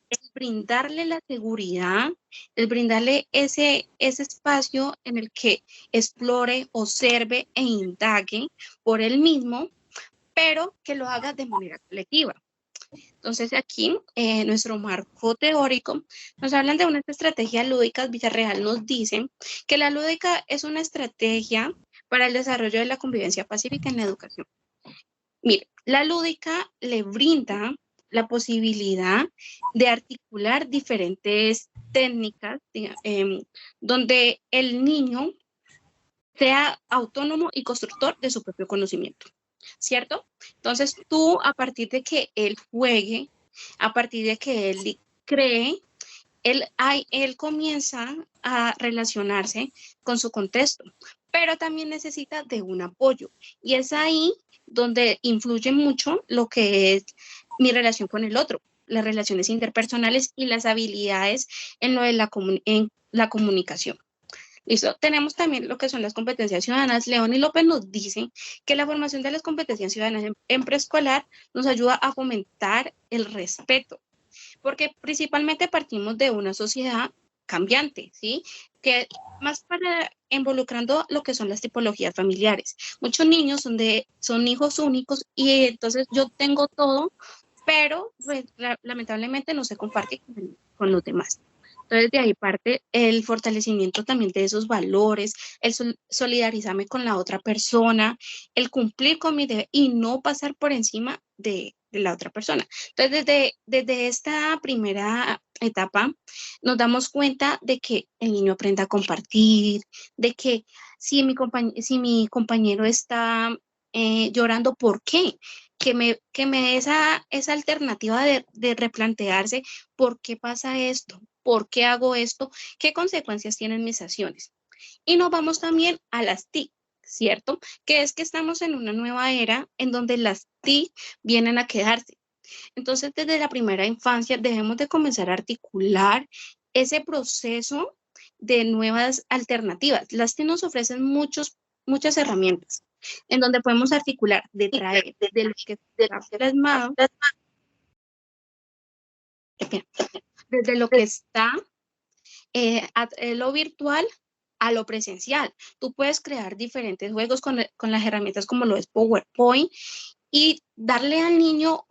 S8: el brindarle la seguridad, el brindarle ese espacio en el que explore, observe e indague por él mismo, pero que lo haga de manera colectiva. Entonces aquí, nuestro marco teórico, nos hablan de unas estrategias lúdicas. Villarreal nos dice que la lúdica es una estrategia para el desarrollo de la convivencia pacífica en la educación. Mire, la lúdica le brinda la posibilidad de articular diferentes técnicas donde el niño sea autónomo y constructor de su propio conocimiento, ¿cierto? Entonces tú, a partir de que él juegue, a partir de que él cree, él comienza a relacionarse con su contexto, pero también necesita de un apoyo. Y es ahí donde influye mucho lo que es mi relación con el otro, las relaciones interpersonales y las habilidades en lo de en la comunicación. Listo. Tenemos también lo que son las competencias ciudadanas. León y López nos dicen que la formación de las competencias ciudadanas en preescolar nos ayuda a fomentar el respeto, porque principalmente partimos de una sociedad cambiante, ¿sí? Que más para involucrando lo que son las tipologías familiares. Muchos niños son hijos únicos y entonces yo tengo todo, pero pues, lamentablemente no se comparte con los demás. Entonces, de ahí parte el fortalecimiento también de esos valores, el solidarizarme con la otra persona, el cumplir con mi deber y no pasar por encima de la otra persona. Entonces, desde esta primera etapa, nos damos cuenta de que el niño aprende a compartir, de que si mi compañero está llorando, ¿por qué? Que me dé esa alternativa de replantearse por qué pasa esto, por qué hago esto, qué consecuencias tienen mis acciones. Y nos vamos también a las TIC, ¿cierto? Que es que estamos en una nueva era en donde las TIC vienen a quedarse. Entonces, desde la primera infancia debemos de comenzar a articular ese proceso de nuevas alternativas. Las TIC nos ofrecen muchas herramientas en donde podemos articular de traer de lo que está plasmado, desde lo que está lo virtual a lo presencial. Tú puedes crear diferentes juegos con las herramientas como lo es PowerPoint y darle al niño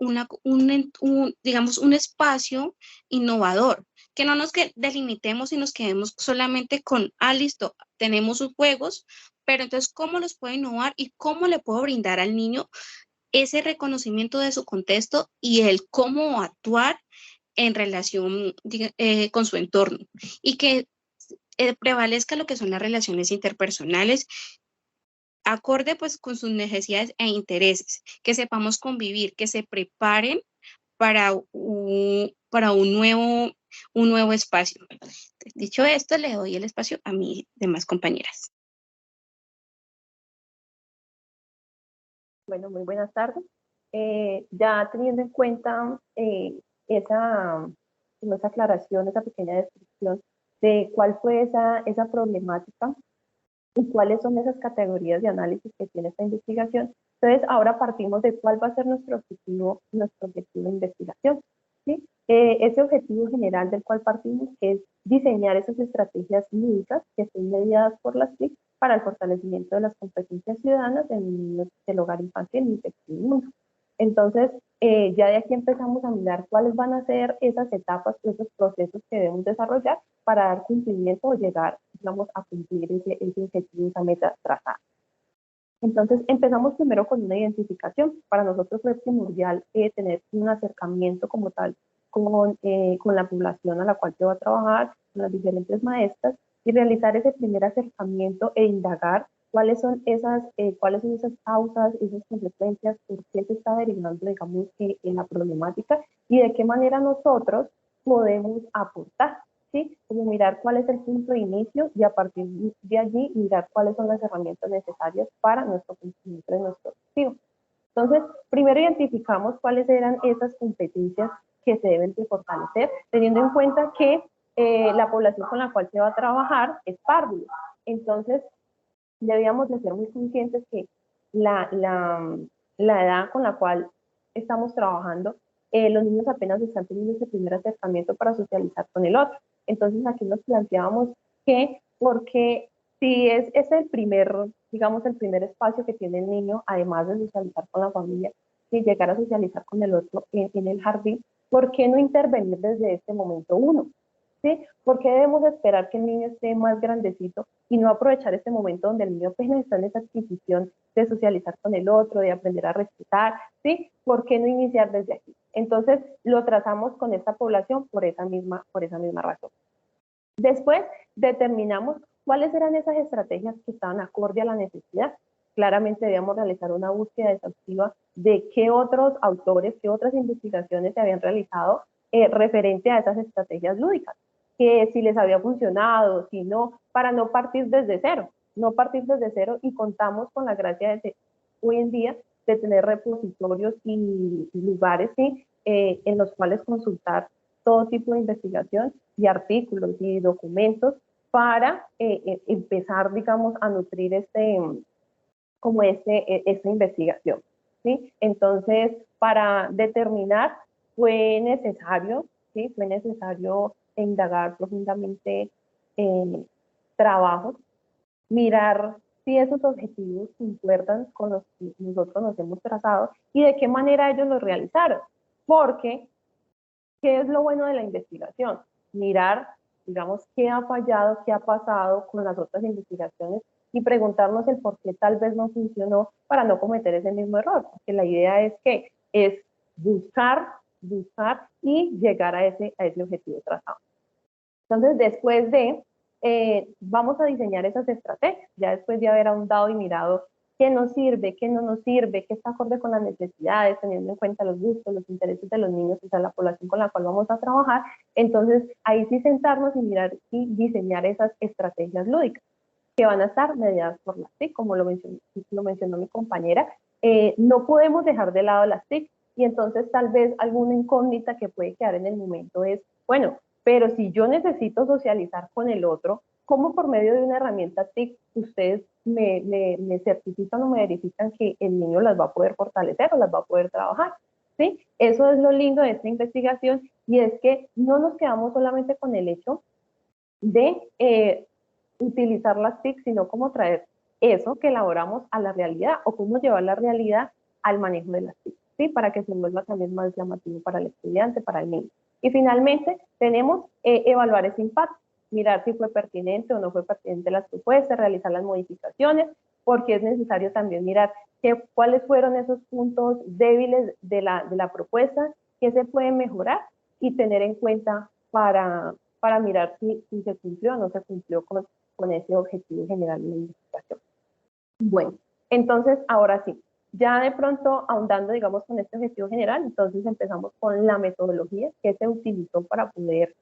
S8: digamos, un espacio innovador, que no nos delimitemos y nos quedemos solamente con, listo, tenemos sus juegos, pero entonces, ¿cómo los puedo innovar y cómo le puedo brindar al niño ese reconocimiento de su contexto y el cómo actuar en relación con su entorno? Y que prevalezca lo que son las relaciones interpersonales acorde pues con sus necesidades e intereses, que sepamos convivir, que se preparen para un nuevo espacio. Dicho esto, le doy el espacio a mis demás compañeras.
S9: Bueno, muy buenas tardes. Ya teniendo en cuenta esa aclaración, esa pequeña descripción de cuál fue esa problemática y cuáles son esas categorías de análisis que tiene esta investigación. Entonces, ahora partimos de cuál va a ser nuestro objetivo de investigación, ¿sí? Ese objetivo general del cual partimos es diseñar esas estrategias lúdicas que estén mediadas por las TIC para el fortalecimiento de las competencias ciudadanas en el hogar infantil y pequeño. Entonces, ya de aquí empezamos a mirar cuáles van a ser esas etapas, esos procesos que debemos desarrollar para dar cumplimiento o llegar, digamos, a cumplir ese objetivo, esa meta trazada. Entonces, empezamos primero con una identificación. Para nosotros fue primordial tener un acercamiento como tal con la población a la cual se va a trabajar, con las diferentes maestras, y realizar ese primer acercamiento e indagar cuáles son esas causas, esas consecuencias, por qué se está derivando, digamos, en la problemática y de qué manera nosotros podemos aportar, ¿sí? Como mirar cuál es el punto de inicio y a partir de allí mirar cuáles son las herramientas necesarias para nuestro cumplimiento de nuestro objetivo. Entonces, primero identificamos cuáles eran esas competencias que se deben de fortalecer, teniendo en cuenta que la población con la cual se va a trabajar es párvulo. Entonces, debíamos de ser muy conscientes que la edad con la cual estamos trabajando, los niños apenas están teniendo ese primer acercamiento para socializar con el otro. Entonces, aquí nos planteábamos que, porque si es el primer, digamos, el primer espacio que tiene el niño, además de socializar con la familia, y llegar a socializar con el otro en el jardín, ¿por qué no intervenir desde este momento uno? ¿Sí? ¿Por qué debemos esperar que el niño esté más grandecito y no aprovechar este momento donde el niño apenas está en esa adquisición de socializar con el otro, de aprender a respetar? ¿Sí? ¿Por qué no iniciar desde aquí? Entonces, lo trazamos con esta población por esa misma razón. Después, determinamos cuáles eran esas estrategias que estaban acorde a la necesidad. Claramente debíamos realizar una búsqueda exhaustiva de qué otros autores, qué otras investigaciones se habían realizado referente a esas estrategias lúdicas, que si les había funcionado, si no, para no partir desde cero, y contamos con la gracia de hoy en día de tener repositorios y lugares, ¿sí? En los cuales consultar todo tipo de investigación y artículos y documentos para empezar, digamos, a nutrir esta investigación, ¿sí? Entonces, para determinar fue necesario indagar profundamente en trabajos, mirar si esos objetivos concuerdan con los que nosotros nos hemos trazado y de qué manera ellos los realizaron. Porque, ¿qué es lo bueno de la investigación? Mirar, digamos, qué ha fallado, qué ha pasado con las otras investigaciones y preguntarnos el por qué tal vez no funcionó para no cometer ese mismo error. Porque la idea es buscar buscar y llegar a ese objetivo trazado. Entonces, después de, vamos a diseñar esas estrategias, ya después de haber ahondado y mirado qué nos sirve, qué no nos sirve, qué está acorde con las necesidades, teniendo en cuenta los gustos, los intereses de los niños, o sea, la población con la cual vamos a trabajar. Entonces, ahí sí sentarnos y mirar y diseñar esas estrategias lúdicas, que van a estar mediadas por las TIC, como lo mencionó mi compañera. No podemos dejar de lado las TIC, y entonces tal vez alguna incógnita que puede quedar en el momento es, bueno, pero si yo necesito socializar con el otro, ¿cómo por medio de una herramienta TIC ustedes me certifican o me verifican que el niño las va a poder fortalecer o las va a poder trabajar? ¿Sí? Eso es lo lindo de esta investigación, y es que no nos quedamos solamente con el hecho de utilizar las TIC, sino cómo traer eso que elaboramos a la realidad, o cómo llevar la realidad al manejo de las TIC, ¿sí? Para que se vuelva también más llamativo para el estudiante, para el niño. Y finalmente tenemos evaluar ese impacto, mirar si fue pertinente o no fue pertinente las propuestas, realizar las modificaciones, porque es necesario también mirar cuáles fueron esos puntos débiles de la propuesta, qué se puede mejorar y tener en cuenta para mirar si se cumplió o no se cumplió con ese objetivo general de la investigación. Bueno, entonces ahora sí, ya de pronto ahondando, digamos, con este objetivo general, entonces empezamos con la metodología que se utilizó para poder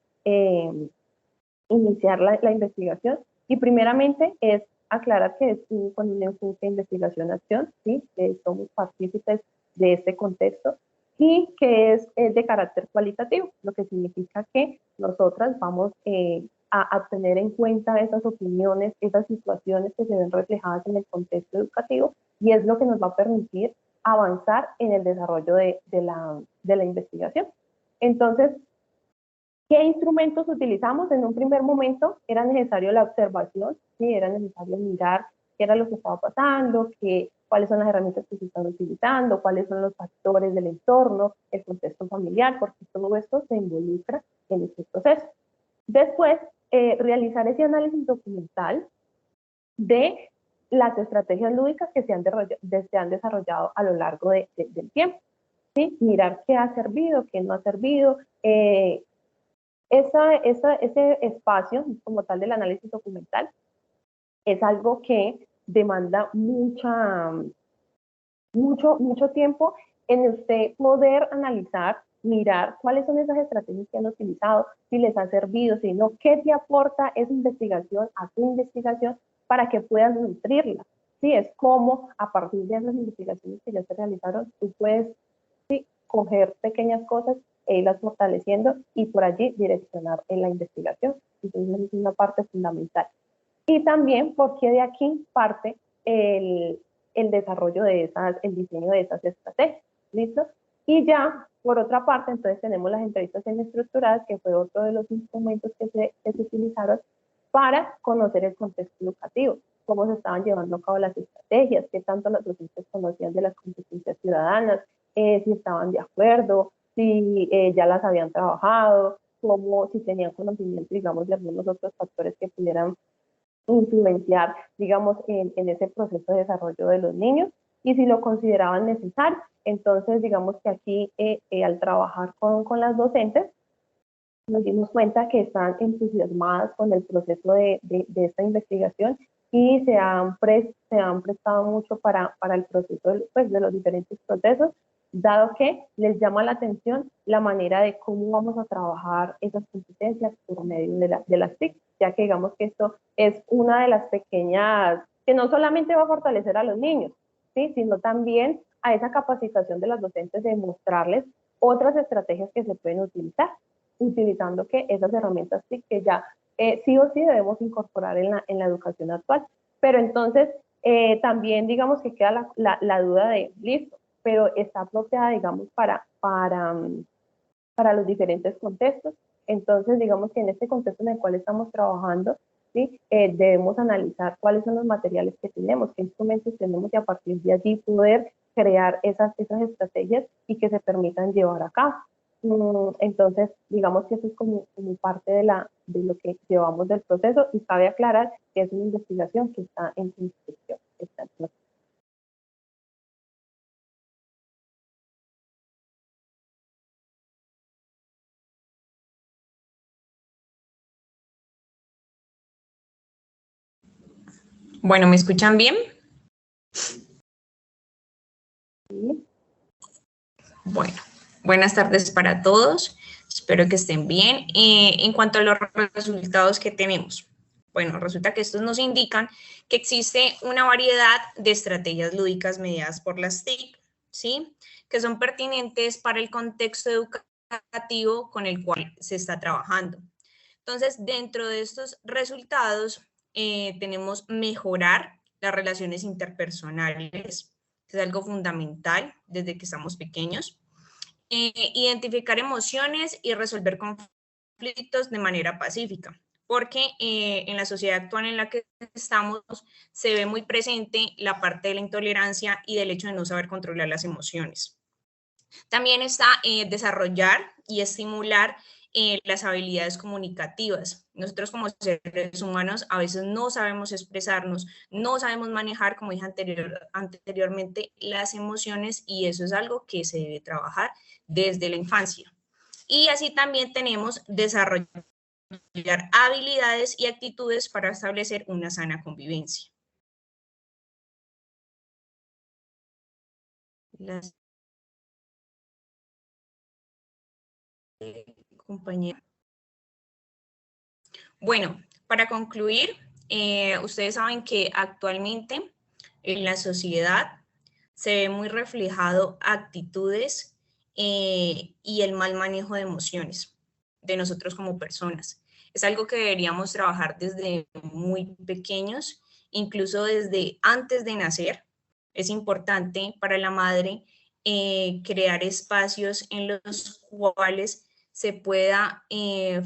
S9: iniciar la investigación. Y primeramente es aclarar que es con un enfoque de investigación-acción, ¿sí? Que somos partícipes de este contexto, y que es de carácter cualitativo, lo que significa que nosotras vamos a tener en cuenta esas opiniones, esas situaciones que se ven reflejadas en el contexto educativo, y es lo que nos va a permitir avanzar en el desarrollo de la investigación. Entonces, ¿qué instrumentos utilizamos? En un primer momento era necesario la observación, ¿sí? Era necesario mirar qué era lo que estaba pasando, cuáles son las herramientas que se están utilizando, cuáles son los factores del entorno, el contexto familiar, porque todo esto se involucra en este proceso. Después, realizar ese análisis documental de las estrategias lúdicas que se han desarrollado a lo largo del tiempo, ¿sí? Mirar qué ha servido, qué no ha servido. Ese espacio como tal del análisis documental es algo que demanda mucho tiempo en usted poder analizar, mirar cuáles son esas estrategias que han utilizado, si les ha servido, si no, qué te aporta esa investigación a tu investigación para que puedas nutrirla. Sí, es como a partir de esas investigaciones que ya se realizaron, tú puedes coger pequeñas cosas e irlas fortaleciendo y por allí direccionar en la investigación. Entonces es una parte fundamental. Y también porque de aquí parte el desarrollo de el diseño de esas estrategias, ¿listo? Y ya, por otra parte, entonces tenemos las entrevistas estructuradas, que fue otro de los instrumentos que se utilizaron para conocer el contexto educativo, cómo se estaban llevando a cabo las estrategias, qué tanto los docentes conocían de las competencias ciudadanas, si estaban de acuerdo, si ya las habían trabajado, si tenían conocimiento, digamos, de algunos otros factores que pudieran influenciar, digamos, en ese proceso de desarrollo de los niños, y si lo consideraban necesario. Entonces, digamos que aquí, al trabajar con las docentes, nos dimos cuenta que están entusiasmadas con el proceso de esta investigación, y se han prestado mucho para el proceso de los diferentes procesos, dado que les llama la atención la manera de cómo vamos a trabajar esas competencias por medio de las TIC, ya que digamos que esto es una de las pequeñas, que no solamente va a fortalecer a los niños, ¿sí? Sino también a esa capacitación de las docentes de mostrarles otras estrategias que se pueden utilizar, utilizando esas herramientas TIC que ya sí o sí debemos incorporar en la educación actual. Pero entonces también digamos que queda la duda de, listo, pero está apropiada, digamos, para los diferentes contextos. Entonces, digamos que en este contexto en el cual estamos trabajando, ¿sí? Debemos analizar cuáles son los materiales que tenemos, qué instrumentos tenemos, y a partir de allí poder crear esas estrategias y que se permitan llevar a cabo. Entonces, digamos que eso es como parte de lo que llevamos del proceso, y cabe aclarar que es una investigación que está en construcción, está en proceso.
S7: Bueno, ¿me escuchan bien? Bueno, buenas tardes para todos. Espero que estén bien. En cuanto a los resultados que tenemos, bueno, resulta que estos nos indican que existe una variedad de estrategias lúdicas mediadas por las TIC, ¿sí? Que son pertinentes para el contexto educativo con el cual se está trabajando. Entonces, dentro de estos resultados, tenemos mejorar las relaciones interpersonales, que es algo fundamental desde que estamos pequeños. Identificar emociones y resolver conflictos de manera pacífica, porque en la sociedad actual en la que estamos se ve muy presente la parte de la intolerancia y del hecho de no saber controlar las emociones. También está desarrollar y estimular las habilidades comunicativas. Nosotros como seres humanos a veces no sabemos expresarnos, no sabemos manejar, como dije anteriormente, las emociones, y eso es algo que se debe trabajar desde la infancia. Y así también tenemos desarrollar habilidades y actitudes para establecer una sana convivencia. Compañera. Bueno, para concluir, ustedes saben que actualmente en la sociedad se ve muy reflejado actitudes y el mal manejo de emociones de nosotros como personas. Es algo que deberíamos trabajar desde muy pequeños, incluso desde antes de nacer. Es importante para la madre crear espacios en los cuales se pueda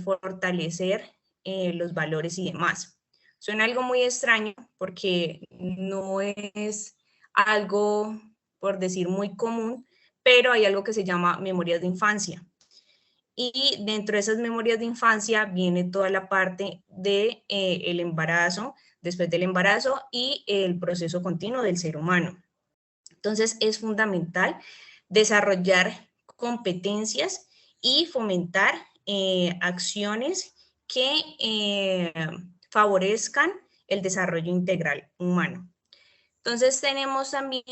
S7: fortalecer los valores y demás. Suena algo muy extraño porque no es algo, por decir, muy común, pero hay algo que se llama memorias de infancia. Y dentro de esas memorias de infancia viene toda la parte de el embarazo, después del embarazo y el proceso continuo del ser humano. Entonces es fundamental desarrollar competencias y fomentar acciones que favorezcan el desarrollo integral humano. Entonces tenemos también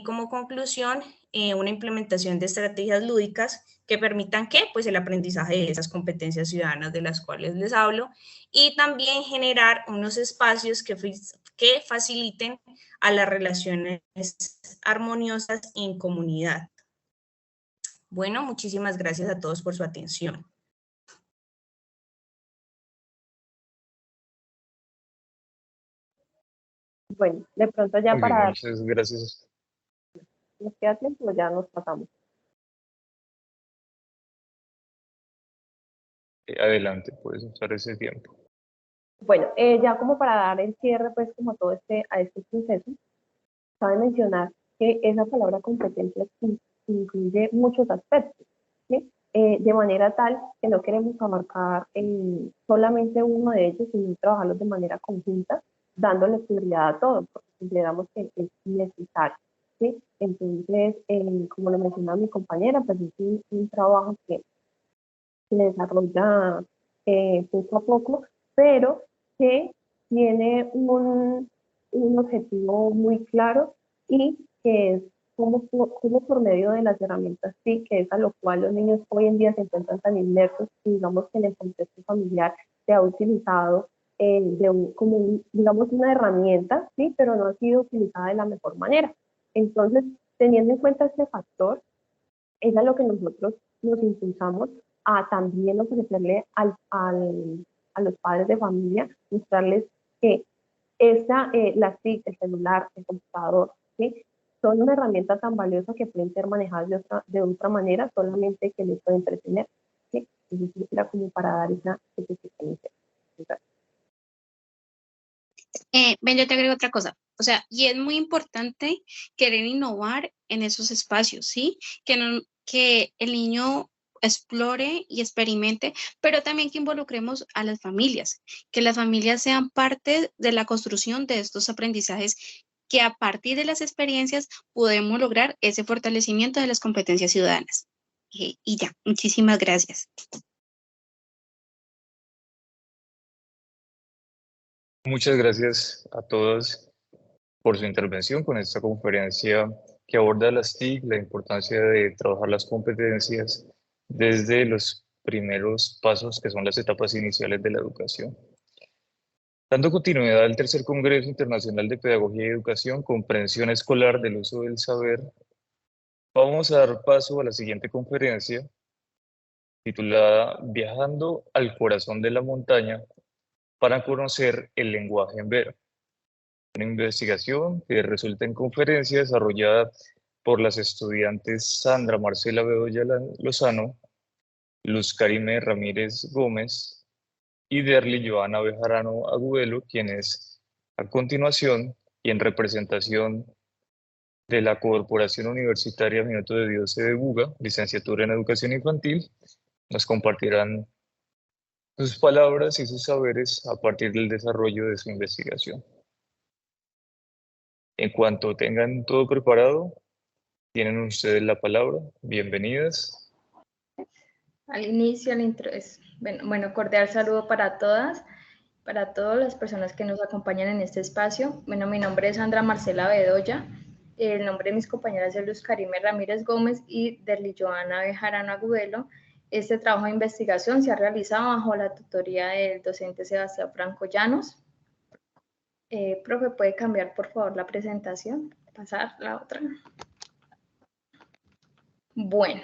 S7: como conclusión una implementación de estrategias lúdicas que permitan que pues el aprendizaje de esas competencias ciudadanas de las cuales les hablo, y también generar unos espacios que faciliten a las relaciones armoniosas en comunidad. Bueno, muchísimas gracias a todos por su atención.
S9: Bueno, de pronto ya para dar,
S2: Muchas gracias.
S9: nos queda tiempo, ya nos pasamos.
S2: Adelante, puedes usar ese tiempo.
S9: Bueno, ya como para dar el cierre, pues como todo a este proceso, cabe mencionar que esa palabra competencias incluye muchos aspectos, ¿sí? De manera tal que no queremos abarcar solamente uno de ellos, sino trabajarlos de manera conjunta, dándole prioridad a todos, porque consideramos que es necesario, ¿sí? Entonces, como lo mencionaba mi compañera, pues es un trabajo que se desarrolla poco a poco, pero que tiene un objetivo muy claro, y que es cómo por medio de las herramientas TIC, que es a lo cual los niños hoy en día se encuentran tan inmersos, y digamos que en el contexto familiar se ha utilizado digamos, una herramienta, ¿sí? Pero no ha sido utilizada de la mejor manera. Entonces, teniendo en cuenta este factor, es a lo que nosotros nos impulsamos a también ofrecerle a los padres de familia, mostrarles que las TIC, el celular, el computador, ¿sí? Son una herramienta tan valiosa que pueden ser manejadas de otra manera, solamente que les pueden entretener, ¿sí? Entonces era como para dar esa experiencia.
S8: Ven, yo te agrego otra cosa. O sea, y es muy importante querer innovar en esos espacios, ¿sí? Que el niño explore y experimente, pero también que involucremos a las familias, que las familias sean parte de la construcción de estos aprendizajes, que a partir de las experiencias podemos lograr ese fortalecimiento de las competencias ciudadanas. Y ya, muchísimas gracias.
S2: Muchas gracias a todos por su intervención con esta conferencia que aborda las TIC, la importancia de trabajar las competencias desde los primeros pasos que son las etapas iniciales de la educación. Dando continuidad al tercer Congreso Internacional de Pedagogía y Educación, Comprensión Escolar del Uso del Saber, vamos a dar paso a la siguiente conferencia titulada Viajando al corazón de la montaña para conocer el lenguaje en Vera. Una investigación que resulta en conferencia desarrollada por las estudiantes Sandra Marcela Bedoya Lozano, Luz Karime Ramírez Gómez y Derly Joana Bejarano Agudelo, quienes a continuación y en representación de la Corporación Universitaria Minuto de Dios de Buga, licenciatura en Educación Infantil, nos compartirán sus palabras y sus saberes a partir del desarrollo de su investigación. En cuanto tengan todo preparado, tienen ustedes la palabra. Bienvenidas.
S10: Al inicio, bueno, cordial saludo para todas, para todas las personas que nos acompañan en este espacio. Bueno, mi nombre es Sandra Marcela Bedoya. El nombre de mis compañeras es Luz Karime Ramírez Gómez y Derly Joana Bejarano Agudelo. Este trabajo de investigación se ha realizado bajo la tutoría del docente Sebastián Franco Llanos. Profe, ¿puede cambiar por favor la presentación? Pasar la otra. Bueno,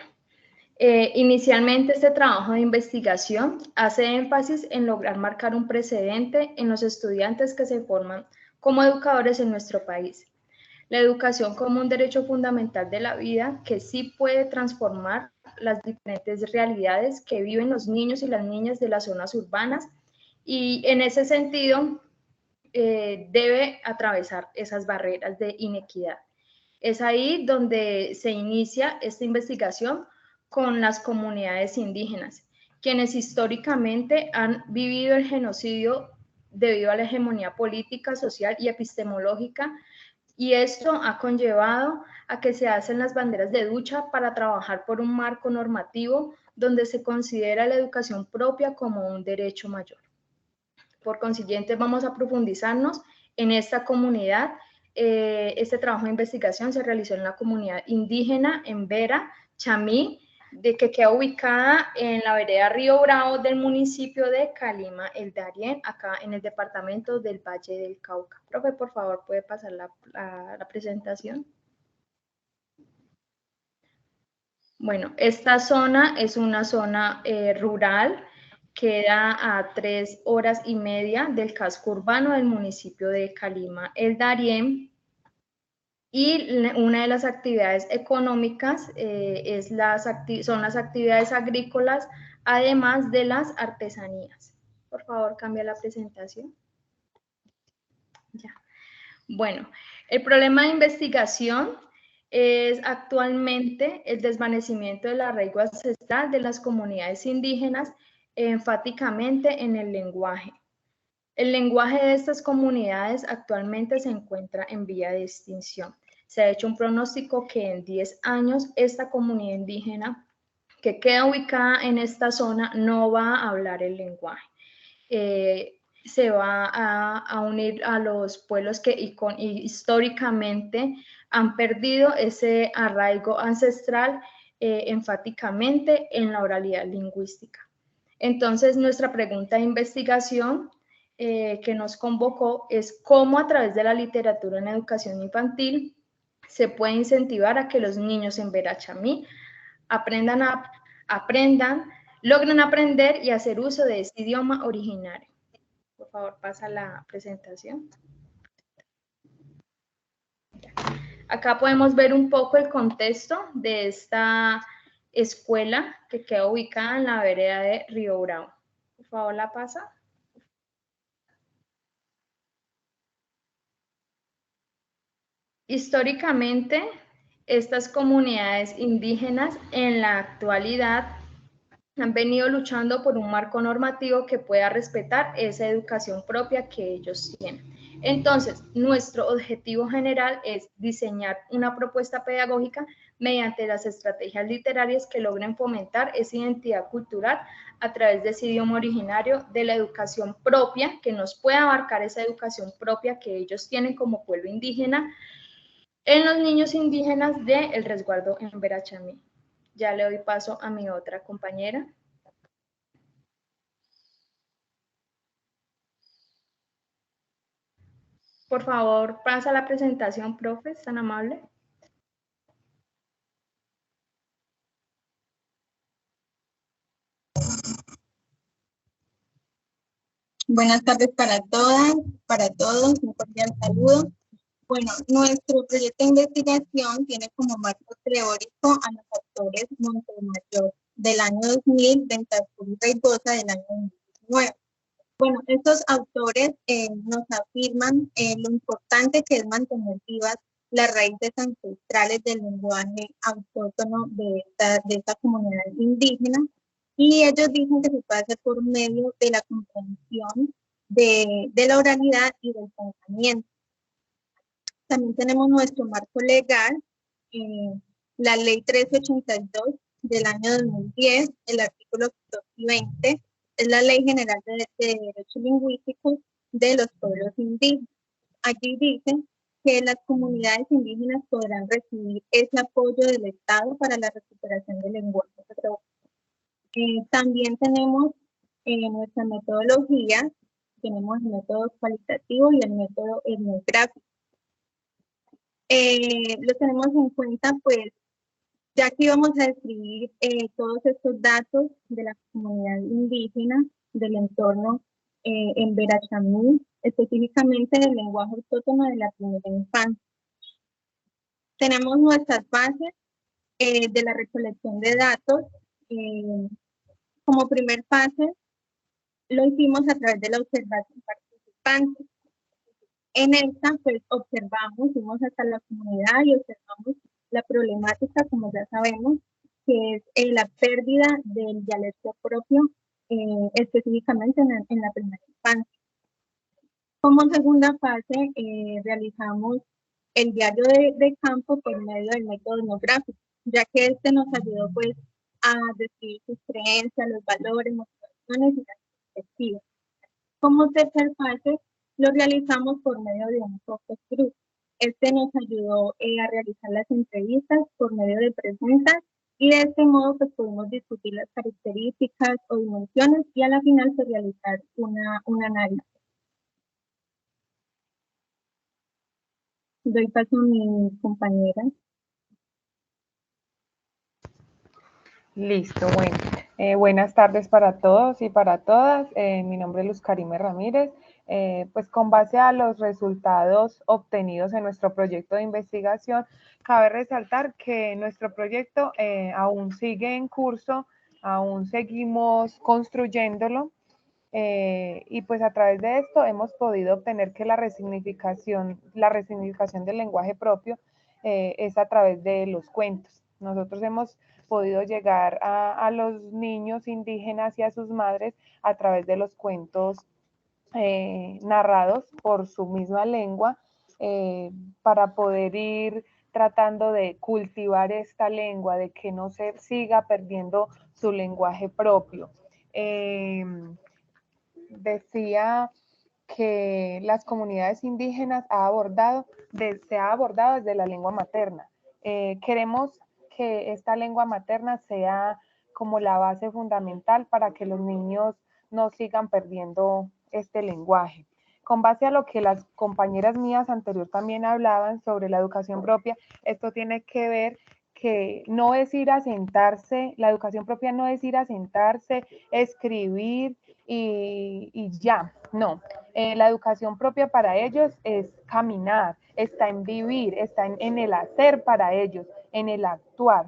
S10: inicialmente este trabajo de investigación hace énfasis en lograr marcar un precedente en los estudiantes que se forman como educadores en nuestro país. La educación como un derecho fundamental de la vida que sí puede transformar las diferentes realidades que viven los niños y las niñas de las zonas urbanas y en ese sentido debe atravesar esas barreras de inequidad. Es ahí donde se inicia esta investigación con las comunidades indígenas, quienes históricamente han vivido el genocidio debido a la hegemonía política, social y epistemológica, y esto ha conllevado a que se hacen las banderas de lucha para trabajar por un marco normativo donde se considera la educación propia como un derecho mayor. Por consiguiente, vamos a profundizarnos en esta comunidad. Este trabajo de investigación se realizó en la comunidad indígena en Vera, Chamí, que queda ubicada en la vereda Río Bravo del municipio de Calima, el Darién, acá en el departamento del Valle del Cauca. Profe, por favor, ¿puede pasar la presentación? Bueno, esta zona es una zona rural, queda a 3 horas y media del casco urbano del municipio de Calima, el Darién. Y una de las actividades económicas son las actividades agrícolas, además de las artesanías. Por favor, cambia la presentación. Ya. Bueno, el problema de investigación es actualmente el desvanecimiento del arraigo ancestral de las comunidades indígenas, enfáticamente en el lenguaje. El lenguaje de estas comunidades actualmente se encuentra en vía de extinción. Se ha hecho un pronóstico que en 10 años esta comunidad indígena que queda ubicada en esta zona no va a hablar el lenguaje. Se va a unir a los pueblos que históricamente han perdido ese arraigo ancestral enfáticamente en la oralidad lingüística. Entonces, nuestra pregunta de investigación que nos convocó es cómo a través de la literatura en educación infantil se puede incentivar a que los niños en Vera Chamí logren aprender y hacer uso de ese idioma originario. Por favor, pasa la presentación. Acá podemos ver un poco el contexto de esta escuela que queda ubicada en la vereda de Río Bravo. Por favor, la pasa. Históricamente, estas comunidades indígenas en la actualidad han venido luchando por un marco normativo que pueda respetar esa educación propia que ellos tienen. Entonces, nuestro objetivo general es diseñar una propuesta pedagógica mediante las estrategias literarias que logren fomentar esa identidad cultural a través de ese idioma originario, de la educación propia, que nos pueda abarcar esa educación propia que ellos tienen como pueblo indígena, en los niños indígenas del resguardo en Verachamí. Ya le doy paso a mi otra compañera. Por favor, pasa la presentación, profe, ¿es tan amable?
S11: Buenas tardes para todas, para todos, un cordial saludo. Bueno, nuestro proyecto de investigación tiene como marco teórico a los autores Montemayor del año 2000, Bentancur y Reigosa del año 2019. Bueno, estos autores nos afirman lo importante que es mantener vivas las raíces ancestrales del lenguaje autóctono de esta comunidad indígena, y ellos dicen que se puede hacer por medio de la comprensión de la oralidad y del pensamiento. También tenemos nuestro marco legal, la Ley 1382 del año 2010, el artículo 2 y 20, es la Ley General de Derechos Lingüísticos de los Pueblos Indígenas. Allí dice que las comunidades indígenas podrán recibir ese apoyo del Estado para la recuperación del lenguaje propio. También tenemos nuestra metodología, tenemos el método cualitativo y el método etnográfico. Lo tenemos en cuenta, pues, ya que íbamos a describir todos estos datos de la comunidad indígena, del entorno en Verachamí, específicamente del lenguaje autóctono de la primera infancia. Tenemos nuestras bases de la recolección de datos. Como primer fase, lo hicimos a través de la observación participante. En esta, pues, fuimos hasta la comunidad y observamos la problemática, como ya sabemos, que es la pérdida del dialecto propio, específicamente en la primera infancia. Como segunda fase, realizamos el diario de campo por medio del método etnográfico, ya que este nos ayudó, pues, a describir sus creencias, los valores, motivaciones y las perspectivas. Como tercer fase, lo realizamos por medio de un focus group. Este nos ayudó a realizar las entrevistas por medio de preguntas, y de este modo, pues, pudimos discutir las características o dimensiones y a la final pues, realizar un análisis. Doy paso a mi compañera.
S12: Listo, bueno. Buenas tardes para todos y para todas. Mi nombre es Luz Karime Ramírez. Pues con base a los resultados obtenidos en nuestro proyecto de investigación, cabe resaltar que nuestro proyecto aún sigue en curso, aún seguimos construyéndolo, y pues a través de esto hemos podido obtener que la resignificación del lenguaje propio es a través de los cuentos. Nosotros hemos podido llegar a los niños indígenas y a sus madres a través de los cuentos narrados por su misma lengua, para poder ir tratando de cultivar esta lengua, de que no se siga perdiendo su lenguaje propio. Decía que las comunidades indígenas se ha abordado desde la lengua materna. Queremos que esta lengua materna sea como la base fundamental para que los niños no sigan perdiendo este lenguaje. Con base a lo que las compañeras mías anterior también hablaban sobre la educación propia, esto tiene que ver que no es ir a sentarse, la educación propia no es ir a sentarse, escribir y ya, no. La educación propia para ellos es caminar, está en vivir, está en el hacer para ellos, en el actuar.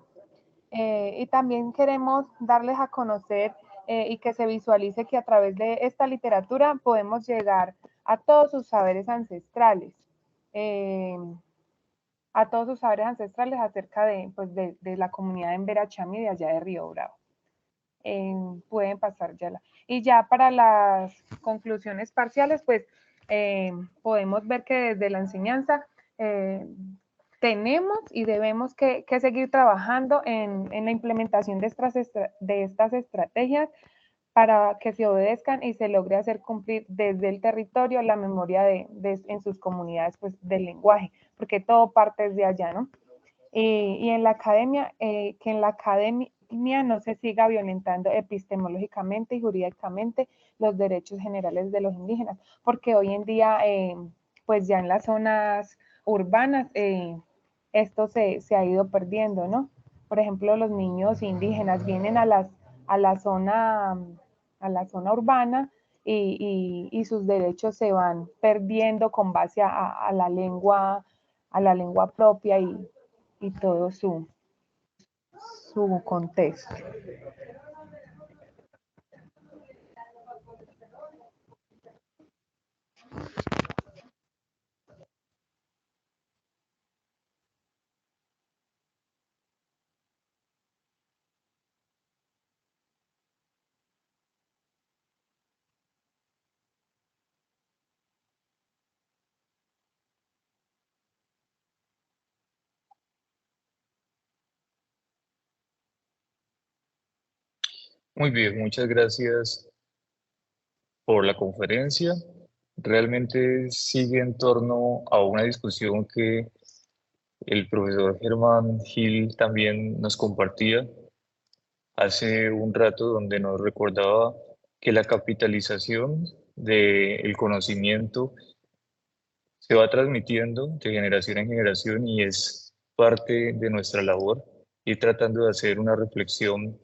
S12: Y también queremos darles a conocer y que se visualice que a través de esta literatura podemos llegar a todos sus saberes ancestrales, acerca de la comunidad en Verachamí, de allá de Río Bravo. Pueden pasar ya. Y ya para las conclusiones parciales, pues podemos ver que desde la enseñanza tenemos y debemos que seguir trabajando en la implementación de estas estrategias para que se obedezcan y se logre hacer cumplir desde el territorio la memoria en sus comunidades, pues, del lenguaje, porque todo parte desde allá, ¿no? Y en la academia, que en la academia no se siga violentando epistemológicamente y jurídicamente los derechos generales de los indígenas, porque hoy en día, pues ya en las zonas urbanas, esto se ha ido perdiendo, ¿no? Por ejemplo, los niños indígenas vienen a la zona urbana y sus derechos se van perdiendo con base a la lengua propia y todo su contexto.
S2: Muy bien, muchas gracias por la conferencia. Realmente sigue en torno a una discusión que el profesor Germán Gil también nos compartía hace un rato, donde nos recordaba que la capitalización del conocimiento se va transmitiendo de generación en generación y es parte de nuestra labor ir tratando de hacer una reflexión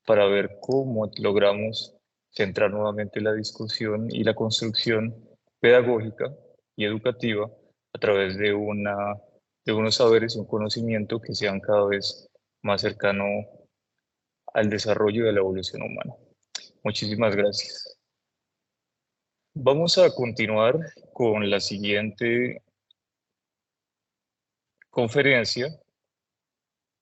S2: para ver cómo logramos centrar nuevamente la discusión y la construcción pedagógica y educativa a través de unos saberes y un conocimiento que sean cada vez más cercano al desarrollo de la evolución humana. Muchísimas gracias. Vamos a continuar con la siguiente conferencia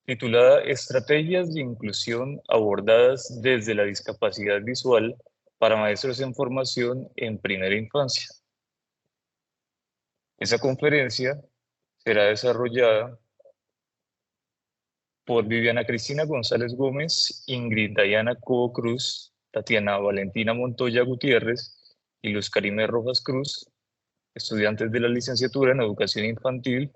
S2: titulada Estrategias de inclusión abordadas desde la discapacidad visual para maestros en formación en primera infancia. Esa conferencia será desarrollada por Viviana Cristina González Gómez, Ingrid Dayana Cobo Cruz, Tatiana Valentina Montoya Gutiérrez y Luz Karime Rojas Cruz, estudiantes de la licenciatura en Educación Infantil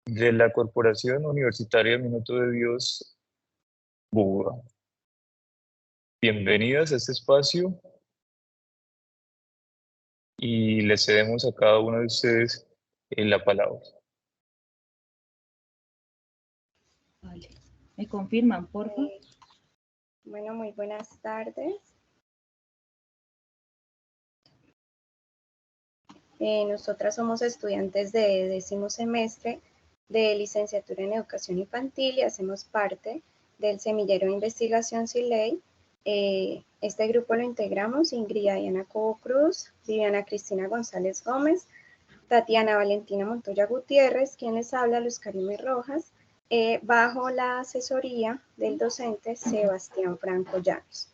S2: de la Corporación Universitaria Minuto de Dios, Bogotá. Bienvenidas a este espacio y les cedemos a cada uno de ustedes la palabra.
S13: Vale. ¿Me confirman, por favor?
S14: Bueno, muy buenas tardes. Nosotras somos estudiantes de 10º semestre de licenciatura en Educación Infantil y hacemos parte del semillero de investigación SILEI. Este grupo lo integramos Ingrid Dayana Cobo Cruz, Viviana Cristina González Gómez, Tatiana Valentina Montoya Gutiérrez, quien les habla, Luz Karime Rojas, bajo la asesoría del docente Sebastián Franco Llanos.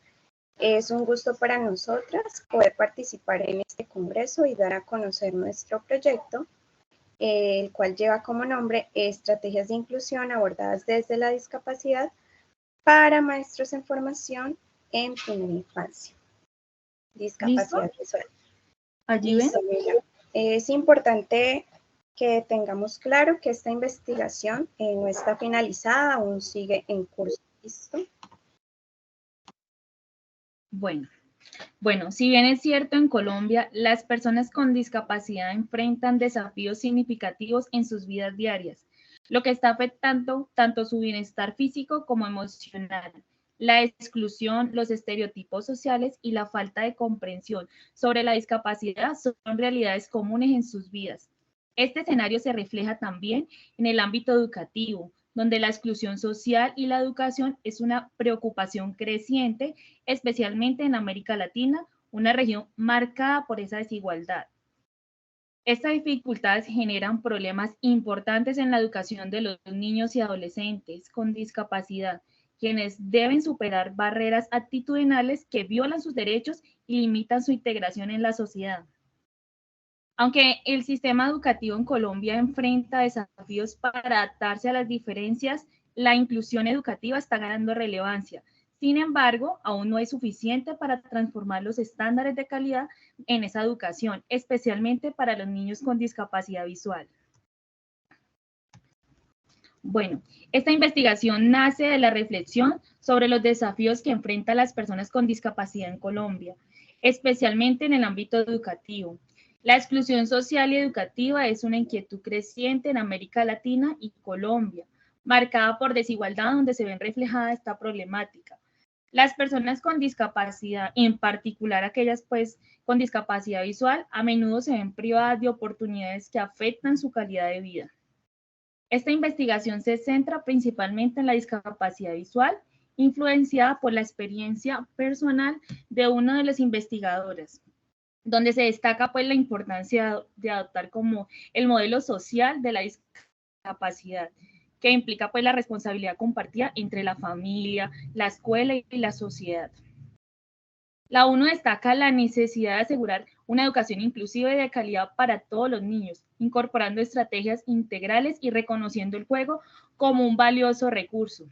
S14: Es un gusto para nosotras poder participar en este congreso y dar a conocer nuestro proyecto, el cual lleva como nombre Estrategias de Inclusión abordadas desde la discapacidad para maestros en formación en primera infancia. Discapacidad visual.
S13: Allí ven.
S14: Es importante que tengamos claro que esta investigación no está finalizada, aún sigue en curso. ¿Listo?
S13: Bueno, si bien es cierto, en Colombia las personas con discapacidad enfrentan desafíos significativos en sus vidas diarias, lo que está afectando tanto su bienestar físico como emocional. La exclusión, los estereotipos sociales y la falta de comprensión sobre la discapacidad son realidades comunes en sus vidas. Este escenario se refleja también en el ámbito educativo, donde la exclusión social y la educación es una preocupación creciente, especialmente en América Latina, una región marcada por esa desigualdad. Estas dificultades generan problemas importantes en la educación de los niños y adolescentes con discapacidad, quienes deben superar barreras actitudinales que violan sus derechos y limitan su integración en la sociedad. Aunque el sistema educativo en Colombia enfrenta desafíos para adaptarse a las diferencias, la inclusión educativa está ganando relevancia. Sin embargo, aún no es suficiente para transformar los estándares de calidad en esa educación, especialmente para los niños con discapacidad visual. Bueno, esta investigación nace de la reflexión sobre los desafíos que enfrentan las personas con discapacidad en Colombia, especialmente en el ámbito educativo. La exclusión social y educativa es una inquietud creciente en América Latina y Colombia, marcada por desigualdad donde se ven reflejada esta problemática. Las personas con discapacidad, en particular aquellas pues con discapacidad visual, a menudo se ven privadas de oportunidades que afectan su calidad de vida. Esta investigación se centra principalmente en la discapacidad visual, influenciada por la experiencia personal de una de las investigadoras, donde se destaca pues la importancia de adoptar como el modelo social de la discapacidad, que implica pues la responsabilidad compartida entre la familia, la escuela y la sociedad. La ONU destaca la necesidad de asegurar una educación inclusiva y de calidad para todos los niños, incorporando estrategias integrales y reconociendo el juego como un valioso recurso.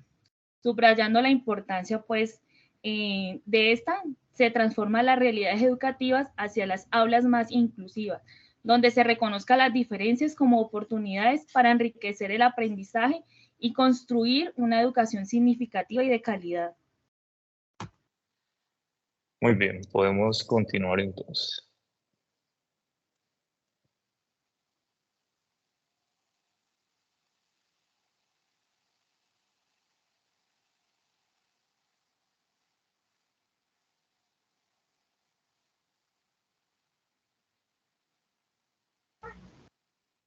S13: Subrayando la importancia pues de esta, se transforma las realidades educativas hacia las aulas más inclusivas, donde se reconozcan las diferencias como oportunidades para enriquecer el aprendizaje y construir una educación significativa y de calidad.
S2: Muy bien, podemos continuar entonces.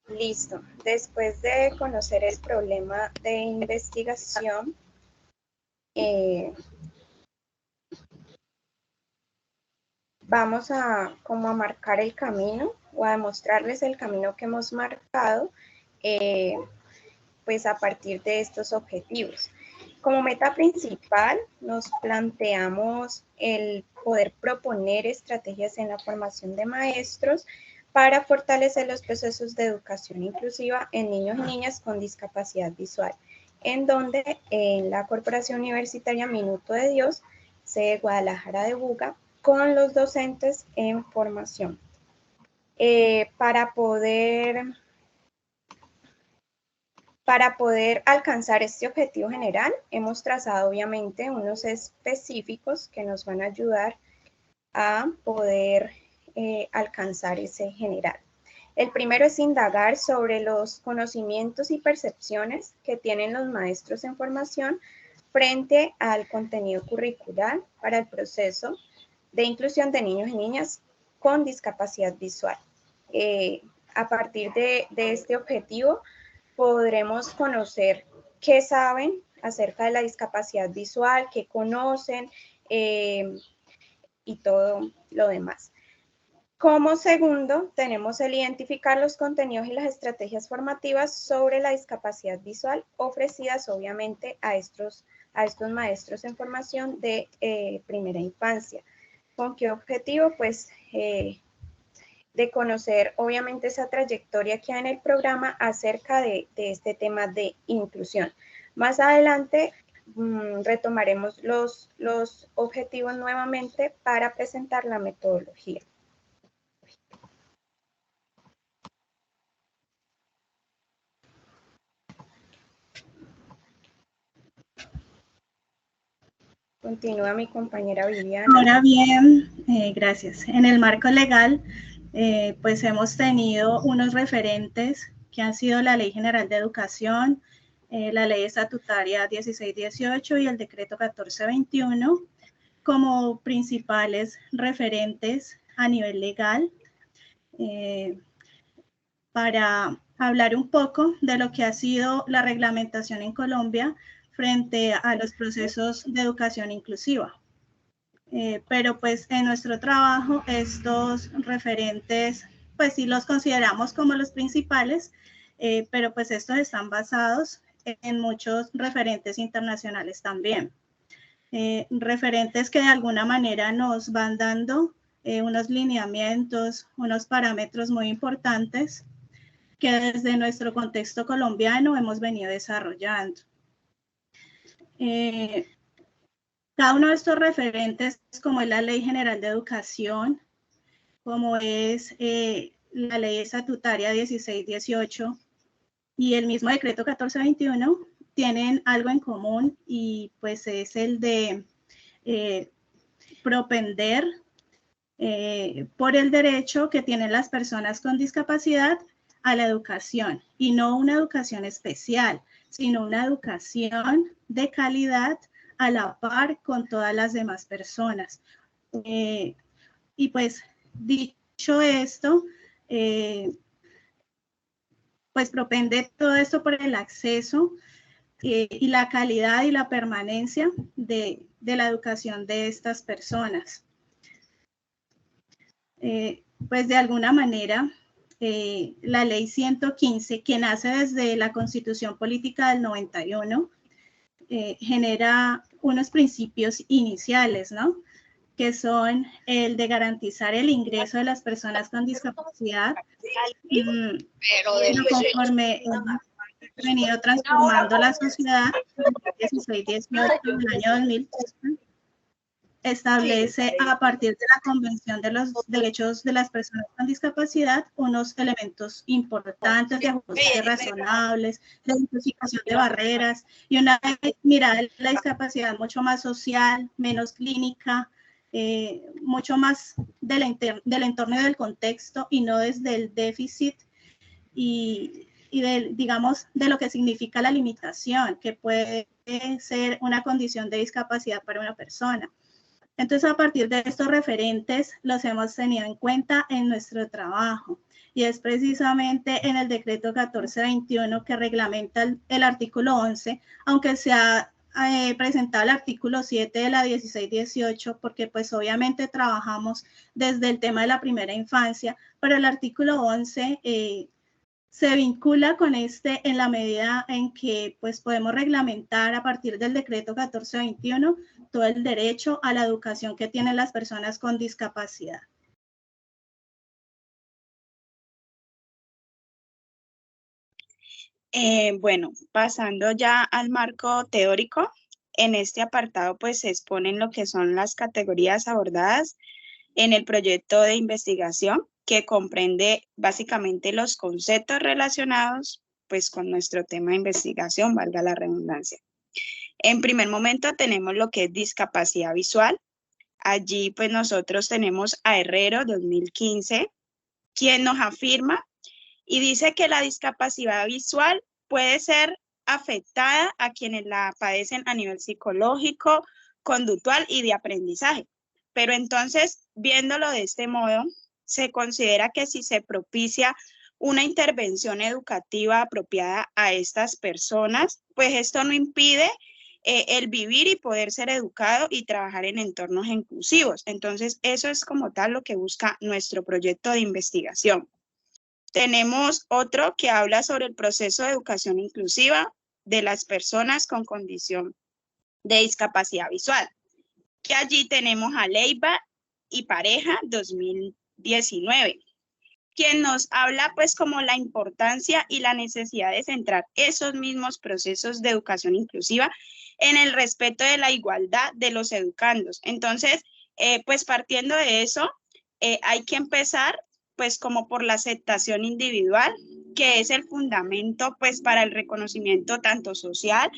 S14: Listo. Después de conocer el problema de investigación, vamos a marcar el camino o a demostrarles el camino que hemos marcado pues a partir de estos objetivos. Como meta principal nos planteamos el poder proponer estrategias en la formación de maestros para fortalecer los procesos de educación inclusiva en niños y niñas con discapacidad visual, en donde en la Corporación Universitaria Minuto de Dios, sede Guadalajara de Buga, con los docentes en formación. Para poder alcanzar este objetivo general, hemos trazado obviamente unos específicos que nos van a ayudar a poder alcanzar ese general. El primero es indagar sobre los conocimientos y percepciones que tienen los maestros en formación frente al contenido curricular para el proceso de inclusión de niños y niñas con discapacidad visual. A partir de este objetivo, podremos conocer qué saben acerca de la discapacidad visual, qué conocen y todo lo demás. Como segundo, tenemos el identificar los contenidos y las estrategias formativas sobre la discapacidad visual ofrecidas obviamente a estos maestros en formación de primera infancia. ¿Con qué objetivo? Pues de conocer obviamente esa trayectoria que hay en el programa acerca de este tema de inclusión. Más adelante retomaremos los objetivos nuevamente para presentar la metodología. Continúa mi compañera Viviana.
S11: Ahora bien, gracias. En el marco legal, pues hemos tenido unos referentes que han sido la Ley General de Educación, la Ley Estatutaria 1618 y el Decreto 1421 como principales referentes a nivel legal para hablar un poco de lo que ha sido la reglamentación en Colombia frente a los procesos de educación inclusiva. Pero pues en nuestro trabajo estos referentes pues sí los consideramos como los principales, pero pues estos están basados en muchos referentes internacionales también. Referentes que de alguna manera nos van dando unos lineamientos, unos parámetros muy importantes que desde nuestro contexto colombiano hemos venido desarrollando. Cada uno de estos referentes, como es la Ley General de Educación, como es la Ley Estatutaria 1618 y el mismo Decreto 1421, tienen algo en común, y pues es el de propender por el derecho que tienen las personas con discapacidad a la educación, y no una educación especial, sino una educación de calidad a la par con todas las demás personas. Y pues dicho esto, pues propende todo esto por el acceso y la calidad y la permanencia de la educación de estas personas. Pues de alguna manera, la ley 115, que nace desde la Constitución Política del 91, genera unos principios iniciales, ¿no? Que son el de garantizar el ingreso de las personas con discapacidad, pero conforme hemos venido transformando la sociedad, el 16-18 del año 2013, establece a partir de la Convención de los Derechos de las Personas con Discapacidad unos elementos importantes de ajustes razonables, de identificación de barreras y una mirada de la discapacidad mucho más social, menos clínica, mucho más del entorno y del contexto, y no desde el déficit y digamos, de lo que significa la limitación, que puede ser una condición de discapacidad para una persona. Entonces, a partir de estos referentes, los hemos tenido en cuenta en nuestro trabajo, y es precisamente en el decreto 1421 que reglamenta el artículo 11, aunque se ha presentado el artículo 7 de la 1618, porque pues obviamente trabajamos desde el tema de la primera infancia, pero el artículo 11 se vincula con este en la medida en que pues podemos reglamentar a partir del decreto 1421 todo el derecho a la educación que tienen las personas con discapacidad.
S5: Bueno, pasando ya al marco teórico, en este apartado pues se exponen lo que son las categorías abordadas en el proyecto de investigación, que comprende básicamente los conceptos relacionados pues con nuestro tema de investigación, valga la redundancia. En primer momento tenemos lo que es discapacidad visual. Allí pues nosotros tenemos a Herrero 2015, quien nos afirma y dice que la discapacidad visual puede ser afectada a quienes la padecen a nivel psicológico, conductual y de aprendizaje. Pero entonces, viéndolo de este modo, se considera que si se propicia una intervención educativa apropiada a estas personas, pues esto no impide el vivir y poder ser educado y trabajar en entornos inclusivos. Entonces, eso es como tal lo que busca nuestro proyecto de investigación. Tenemos otro que habla sobre el proceso de educación inclusiva de las personas con condición de discapacidad visual, que allí tenemos a Leiva y Pareja 2019, quien nos habla pues como la importancia y la necesidad de centrar esos mismos procesos de educación inclusiva en el respeto de la igualdad de los educandos. Entonces, pues partiendo de eso, hay que empezar pues como por la aceptación individual, que es el fundamento pues para el reconocimiento tanto social,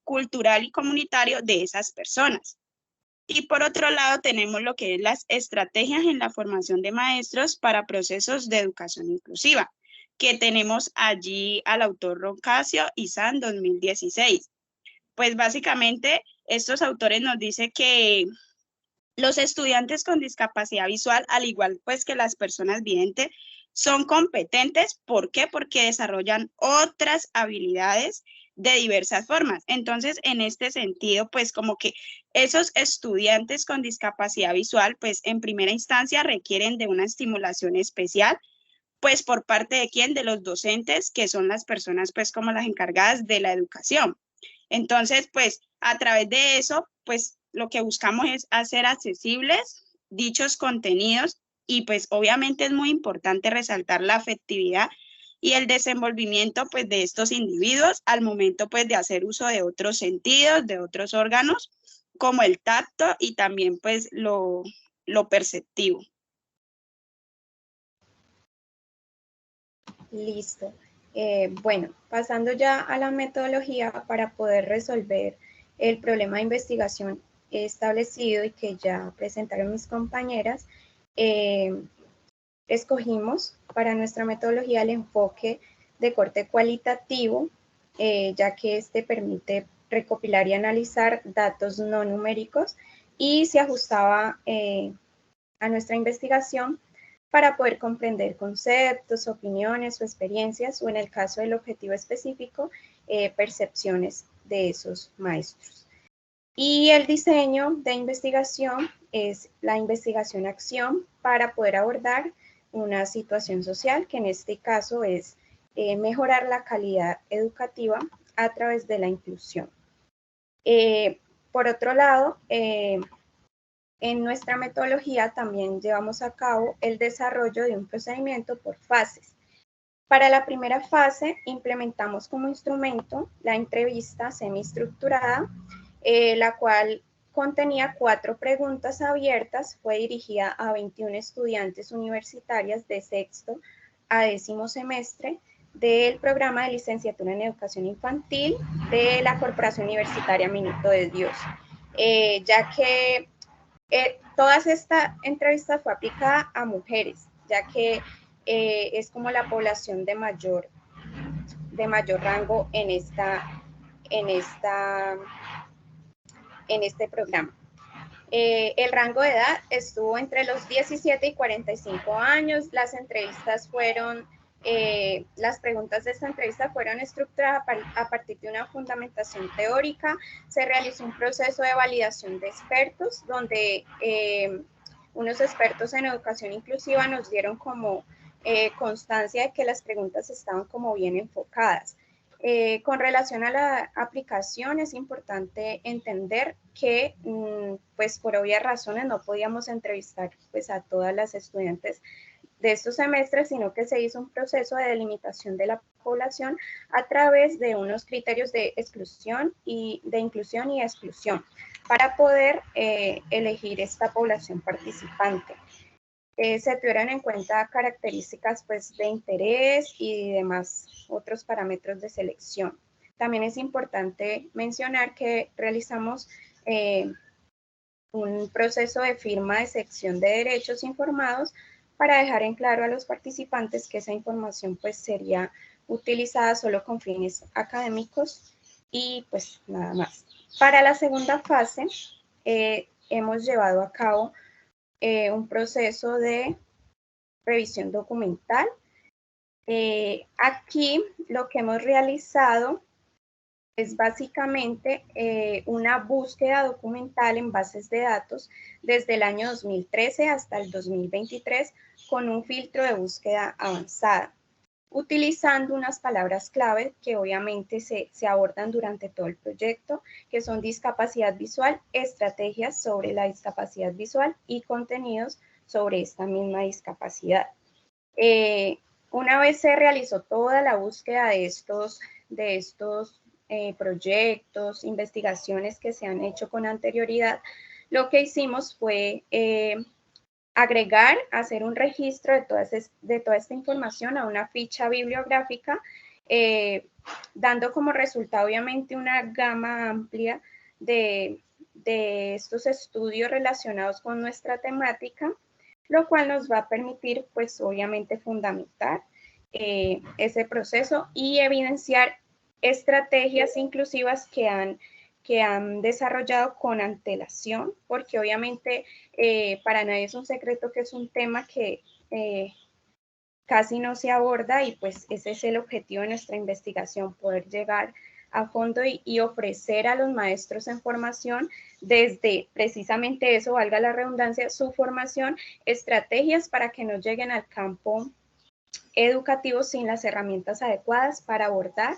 S5: cultural y comunitario de esas personas. Y por otro lado tenemos lo que es las estrategias en la formación de maestros para procesos de educación inclusiva, que tenemos allí al autor Roncasio y San 2016. Pues básicamente estos autores nos dicen que los estudiantes con discapacidad visual, al igual pues que las personas videntes, son competentes. ¿Por qué? Porque desarrollan otras habilidades de diversas formas. Entonces, en este sentido, pues como que esos estudiantes con discapacidad visual, pues en primera instancia requieren de una estimulación especial, pues por parte de quién, de los docentes, que son las personas pues como las encargadas de la educación. Entonces, pues a través de eso, pues lo que buscamos es hacer accesibles
S15: dichos contenidos y pues obviamente es muy importante resaltar la afectividad y el desenvolvimiento pues de estos individuos al momento pues de hacer uso de otros sentidos, de otros órganos, como el tacto y también pues lo perceptivo.
S14: Listo. Bueno, pasando ya a la metodología para poder resolver el problema de investigación establecido y que ya presentaron mis compañeras, escogimos para nuestra metodología el enfoque de corte cualitativo, ya que este permite recopilar y analizar datos no numéricos y se ajustaba a nuestra investigación para poder comprender conceptos, opiniones o experiencias, o en el caso del objetivo específico, percepciones de esos maestros. Y el diseño de investigación es la investigación-acción para poder abordar una situación social, que en este caso es mejorar la calidad educativa a través de la inclusión. Por otro lado, en nuestra metodología también llevamos a cabo el desarrollo de un procedimiento por fases. Para la primera fase implementamos como instrumento la entrevista semiestructurada, la cual contenía 4 preguntas abiertas, fue dirigida a 21 estudiantes universitarias de sexto a 10º semestre del programa de licenciatura en educación infantil de la Corporación Universitaria Minuto de Dios, ya que toda esta entrevista fue aplicada a mujeres, ya que es como la población de mayor rango en este programa. El rango de edad estuvo entre los 17 y 45 años. Las entrevistas fueron, las preguntas de esta entrevista fueron estructuradas a partir de una fundamentación teórica. Se realizó un proceso de validación de expertos, donde unos expertos en educación inclusiva nos dieron como constancia de que las preguntas estaban como bien enfocadas. Con relación a la aplicación, es importante entender que, pues por obvias razones, no podíamos entrevistar pues, a todas las estudiantes de estos semestres, sino que se hizo un proceso de delimitación de la población a través de unos criterios de exclusión y de inclusión y exclusión para poder elegir esta población participante. Se tuvieron en cuenta características pues, de interés y demás otros parámetros de selección. También es importante mencionar que realizamos un proceso de firma de sección de derechos informados para dejar en claro a los participantes que esa información pues, sería utilizada solo con fines académicos y pues nada más. Para la segunda fase hemos llevado a cabo un proceso de revisión documental. Aquí lo que hemos realizado es básicamente una búsqueda documental en bases de datos desde el año 2013 hasta el 2023 con un filtro de búsqueda avanzada, utilizando unas palabras clave que obviamente se abordan durante todo el proyecto, que son discapacidad visual, estrategias sobre la discapacidad visual y contenidos sobre esta misma discapacidad. Una vez se realizó toda la búsqueda de estos proyectos, investigaciones que se han hecho con anterioridad, lo que hicimos fue agregar, hacer un registro de toda esta información a una ficha bibliográfica, dando como resultado obviamente una gama amplia de estos estudios relacionados con nuestra temática, lo cual nos va a permitir pues obviamente fundamentar ese proceso y evidenciar estrategias inclusivas que han desarrollado con antelación, porque obviamente para nadie es un secreto que es un tema que casi no se aborda y pues ese es el objetivo de nuestra investigación, poder llegar a fondo y ofrecer a los maestros en formación desde precisamente eso, valga la redundancia, su formación, estrategias para que no lleguen al campo educativo sin las herramientas adecuadas para abordar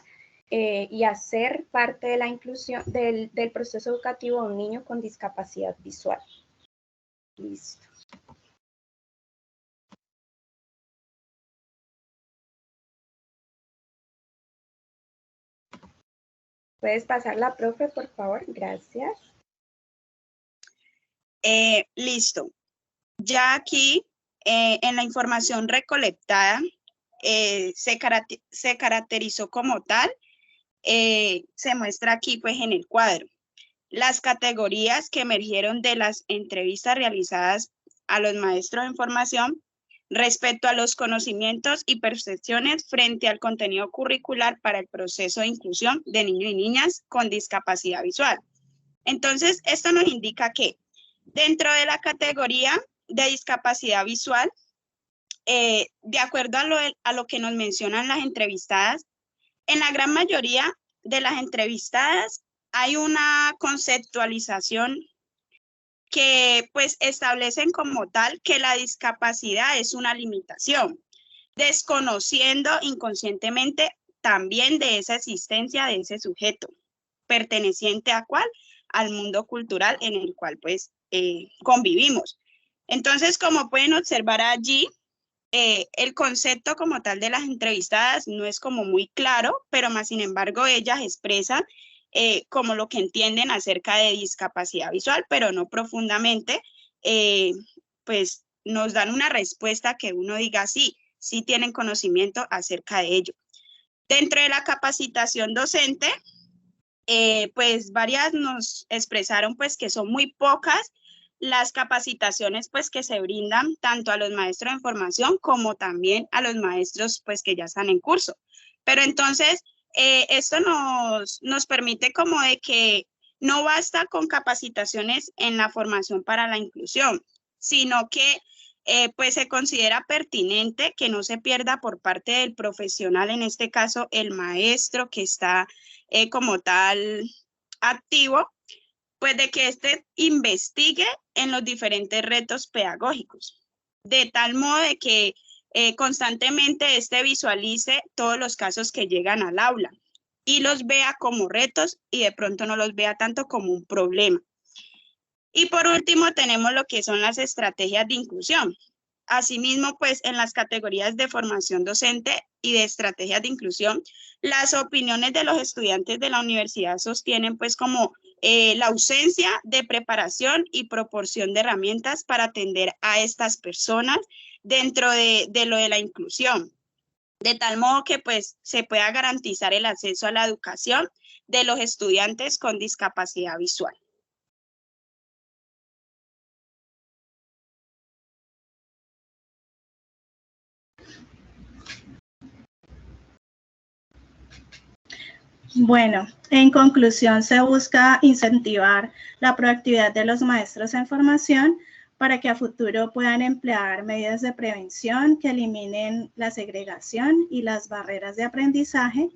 S14: y hacer parte de la inclusión del proceso educativo a un niño con discapacidad visual.
S15: Listo.
S14: ¿Puedes pasarla, profe, por favor? Gracias.
S15: Listo. Ya aquí, en la información recolectada, se caracterizó como tal, se muestra aquí pues en el cuadro. Las categorías que emergieron de las entrevistas realizadas a los maestros en formación respecto a los conocimientos y percepciones frente al contenido curricular para el proceso de inclusión de niños y niñas con discapacidad visual. Entonces, esto nos indica que dentro de la categoría de discapacidad visual, de acuerdo a lo que nos mencionan las entrevistadas, en la gran mayoría de las entrevistadas hay una conceptualización que pues establecen como tal que la discapacidad es una limitación, desconociendo inconscientemente también de esa existencia de ese sujeto, perteneciente a cuál, al mundo cultural en el cual pues convivimos. Entonces, como pueden observar allí, el concepto como tal de las entrevistadas no es como muy claro, pero más sin embargo ellas expresan como lo que entienden acerca de discapacidad visual, pero no profundamente, pues nos dan una respuesta que uno diga sí tienen conocimiento acerca de ello. Dentro de la capacitación docente, pues varias nos expresaron pues que son muy pocas las capacitaciones pues que se brindan tanto a los maestros en formación como también a los maestros pues que ya están en curso. Pero entonces esto nos permite como de que no basta con capacitaciones en la formación para la inclusión, sino que pues se considera pertinente que no se pierda por parte del profesional, en este caso el maestro que está como tal activo, pues de que éste investigue en los diferentes retos pedagógicos, de tal modo de que constantemente éste visualice todos los casos que llegan al aula y los vea como retos y de pronto no los vea tanto como un problema. Y por último tenemos lo que son las estrategias de inclusión. Asimismo, pues en las categorías de formación docente y de estrategias de inclusión, las opiniones de los estudiantes de la universidad sostienen pues como la ausencia de preparación y proporción de herramientas para atender a estas personas dentro de lo de la inclusión, de tal modo que pues se pueda garantizar el acceso a la educación de los estudiantes con discapacidad visual.
S11: Bueno, en conclusión, se busca incentivar la proactividad de los maestros en formación para que a futuro puedan emplear medidas de prevención que eliminen la segregación y las barreras de aprendizaje,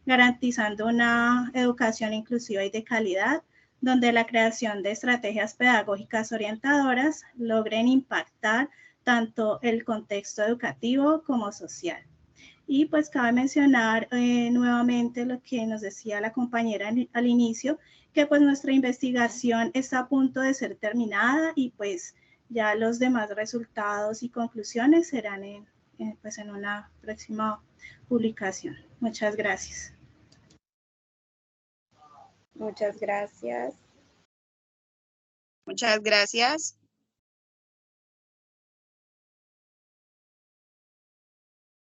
S11: garantizando una educación inclusiva y de calidad, donde la creación de estrategias pedagógicas orientadoras logren impactar tanto el contexto educativo como social. Y pues cabe mencionar nuevamente lo que nos decía la compañera al inicio, que pues nuestra investigación está a punto de ser terminada y pues ya los demás resultados y conclusiones serán en una próxima publicación. Muchas gracias.
S14: Muchas gracias.
S15: Muchas gracias.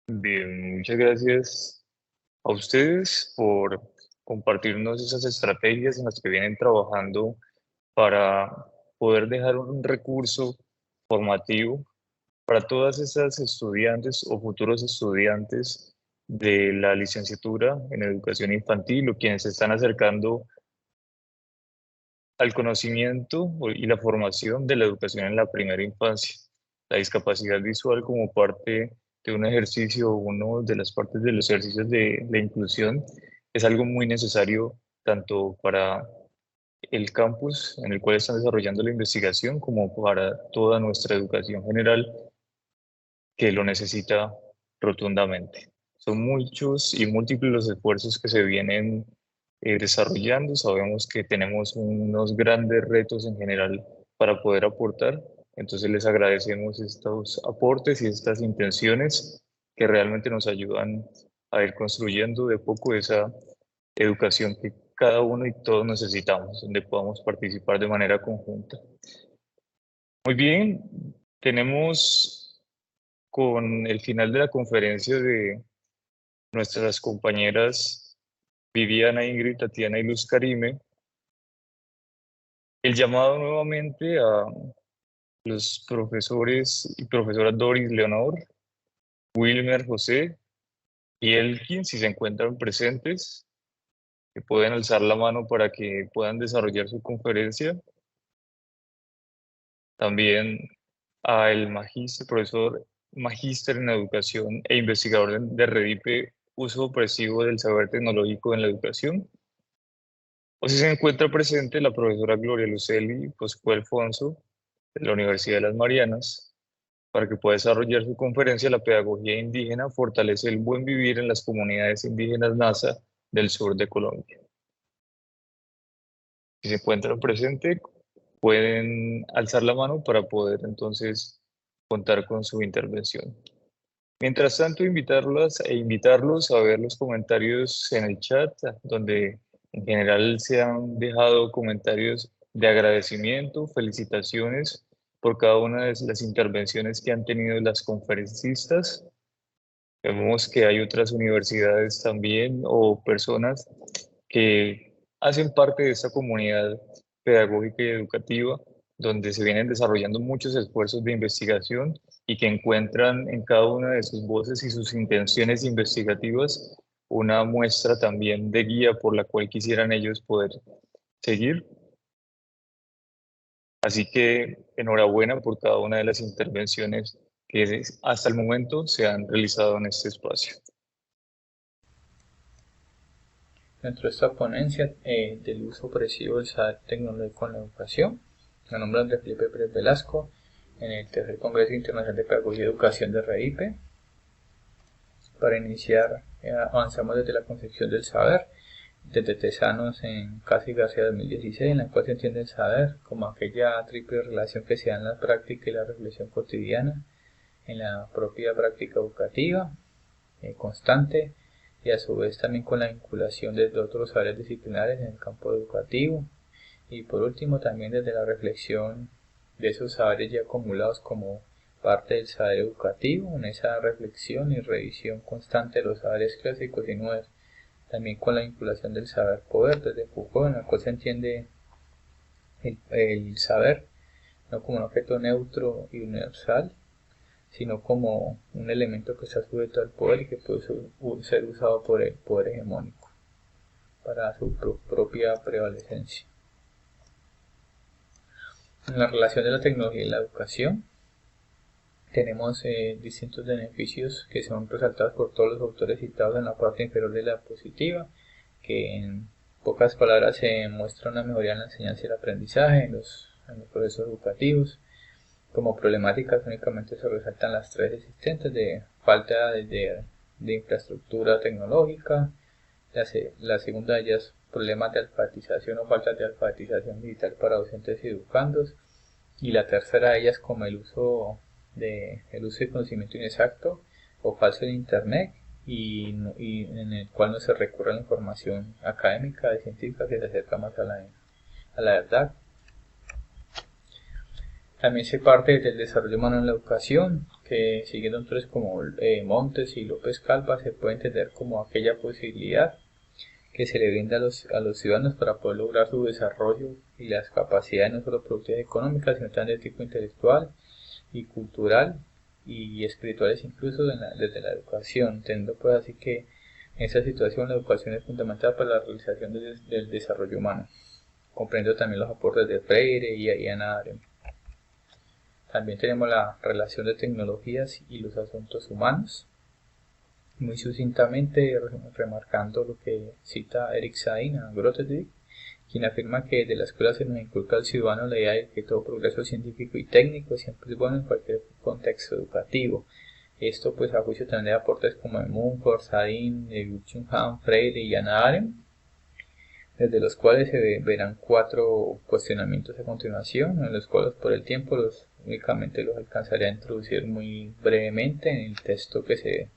S2: Bien, muchas gracias a ustedes por compartirnos esas estrategias en las que vienen trabajando para poder dejar un recurso formativo para todas esas estudiantes o futuros estudiantes de la licenciatura en educación infantil o quienes se están acercando al conocimiento y la formación de la educación en la primera infancia. La discapacidad visual como parte de un ejercicio, uno de las partes de los ejercicios de la inclusión, es algo muy necesario tanto para el campus en el cual están desarrollando la investigación como para toda nuestra educación general que lo necesita rotundamente. Son muchos y múltiples los esfuerzos que se vienen desarrollando. Sabemos que tenemos unos grandes retos en general para poder aportar Entonces les agradecemos estos aportes y estas intenciones que realmente nos ayudan a ir construyendo de poco esa educación que cada uno y todos necesitamos, donde podamos participar de manera conjunta. Muy bien, tenemos con el final de la conferencia de nuestras compañeras Viviana, Ingrid, Tatiana y Luz Karime, el llamado nuevamente a los profesores y profesoras Doris Leonor, Wilmer, José y Elkin, si se encuentran presentes, que pueden alzar la mano para que puedan desarrollar su conferencia. También al profesor magíster en educación e investigador de REDIPE, uso opresivo del saber tecnológico en la educación. O si se encuentra presente la profesora Gloria Luceli Posco Alfonso, de la Universidad de las Marianas, para que pueda desarrollar su conferencia La pedagogía indígena fortalece el buen vivir en las comunidades indígenas NASA del sur de Colombia. Si se encuentran presentes, pueden alzar la mano para poder entonces contar con su intervención. Mientras tanto, invitarlos a ver los comentarios en el chat, donde en general se han dejado comentarios de agradecimiento, felicitaciones por cada una de las intervenciones que han tenido las conferencistas. Vemos que hay otras universidades también o personas que hacen parte de esta comunidad pedagógica y educativa, donde se vienen desarrollando muchos esfuerzos de investigación y que encuentran en cada una de sus voces y sus intenciones investigativas una muestra también de guía por la cual quisieran ellos poder seguir. Así que enhorabuena por cada una de las intervenciones que hasta el momento se han realizado en este espacio.
S16: Dentro de esta ponencia del uso opresivo del saber tecnológico en la educación, me nombro Andrés Felipe Pérez Velasco, en el tercer Congreso Internacional de Pedagogía y Educación de REDIPE. Para iniciar, avanzamos desde la concepción del saber, desde Tesanos en Casa y García 2016, en la cual se entiende el saber como aquella triple relación que se da en la práctica y la reflexión cotidiana, en la propia práctica educativa constante, y a su vez también con la vinculación desde otros saberes disciplinares en el campo educativo, y por último también desde la reflexión de esos saberes ya acumulados como parte del saber educativo, en esa reflexión y revisión constante de los saberes clásicos y nuevos, también con la vinculación del saber poder desde Foucault, en la cual se entiende el saber no como un objeto neutro y universal, sino como un elemento que está sujeto al poder y que puede ser usado por el poder hegemónico para su propia prevalecencia. En la relación de la tecnología y la educación, tenemos distintos beneficios que son resaltados por todos los autores citados en la parte inferior de la diapositiva, que en pocas palabras se muestra una mejoría en la enseñanza y el aprendizaje en los procesos educativos. Como problemáticas únicamente se resaltan las tres existentes de falta de infraestructura tecnológica, la segunda de ellas problemas de alfabetización o falta de alfabetización digital para docentes y educandos, y la tercera de ellas como el uso de conocimiento inexacto o falso en internet y en el cual no se recurre a la información académica y científica que se acerca más a la verdad. También se parte del desarrollo humano en la educación, que siguiendo autores como Montes y López Calva se puede entender como aquella posibilidad que se le brinda a los ciudadanos para poder lograr su desarrollo y las capacidades no solo productivas y económicas, sino también de tipo intelectual y cultural y espirituales incluso desde la educación, teniendo pues así que en esa situación la educación es fundamental para la realización del desarrollo humano. Comprendo también los aportes de Freire y Hannah Arendt. También tenemos la relación de tecnologías y los asuntos humanos, muy sucintamente remarcando lo que cita Eric Sain a Grothendieck, quien afirma que de la escuela se nos inculca al ciudadano la idea de que todo progreso científico y técnico siempre es bueno en cualquier contexto educativo. Esto pues a juicio también de aportes como de Mumford, Sain, Byung-Chul Han, Freire y Hannah Arendt. desde los cuales se verán 4 cuestionamientos a continuación, en los cuales por el tiempo únicamente los alcanzaré a introducir muy brevemente en el texto que se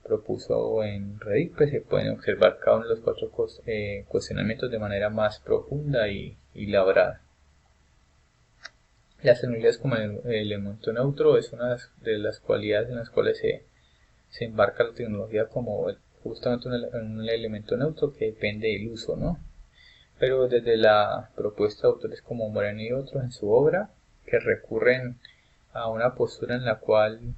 S16: propuso en Redipe. Se pueden observar cada uno de los 4 cuestionamientos de manera más profunda y labrada. Las tecnologías como el elemento neutro es una de las cualidades en las cuales se embarca la tecnología como justamente un elemento neutro que depende del uso, ¿no? Pero desde la propuesta de autores como Moreno y otros en su obra, que recurren a una postura en la cual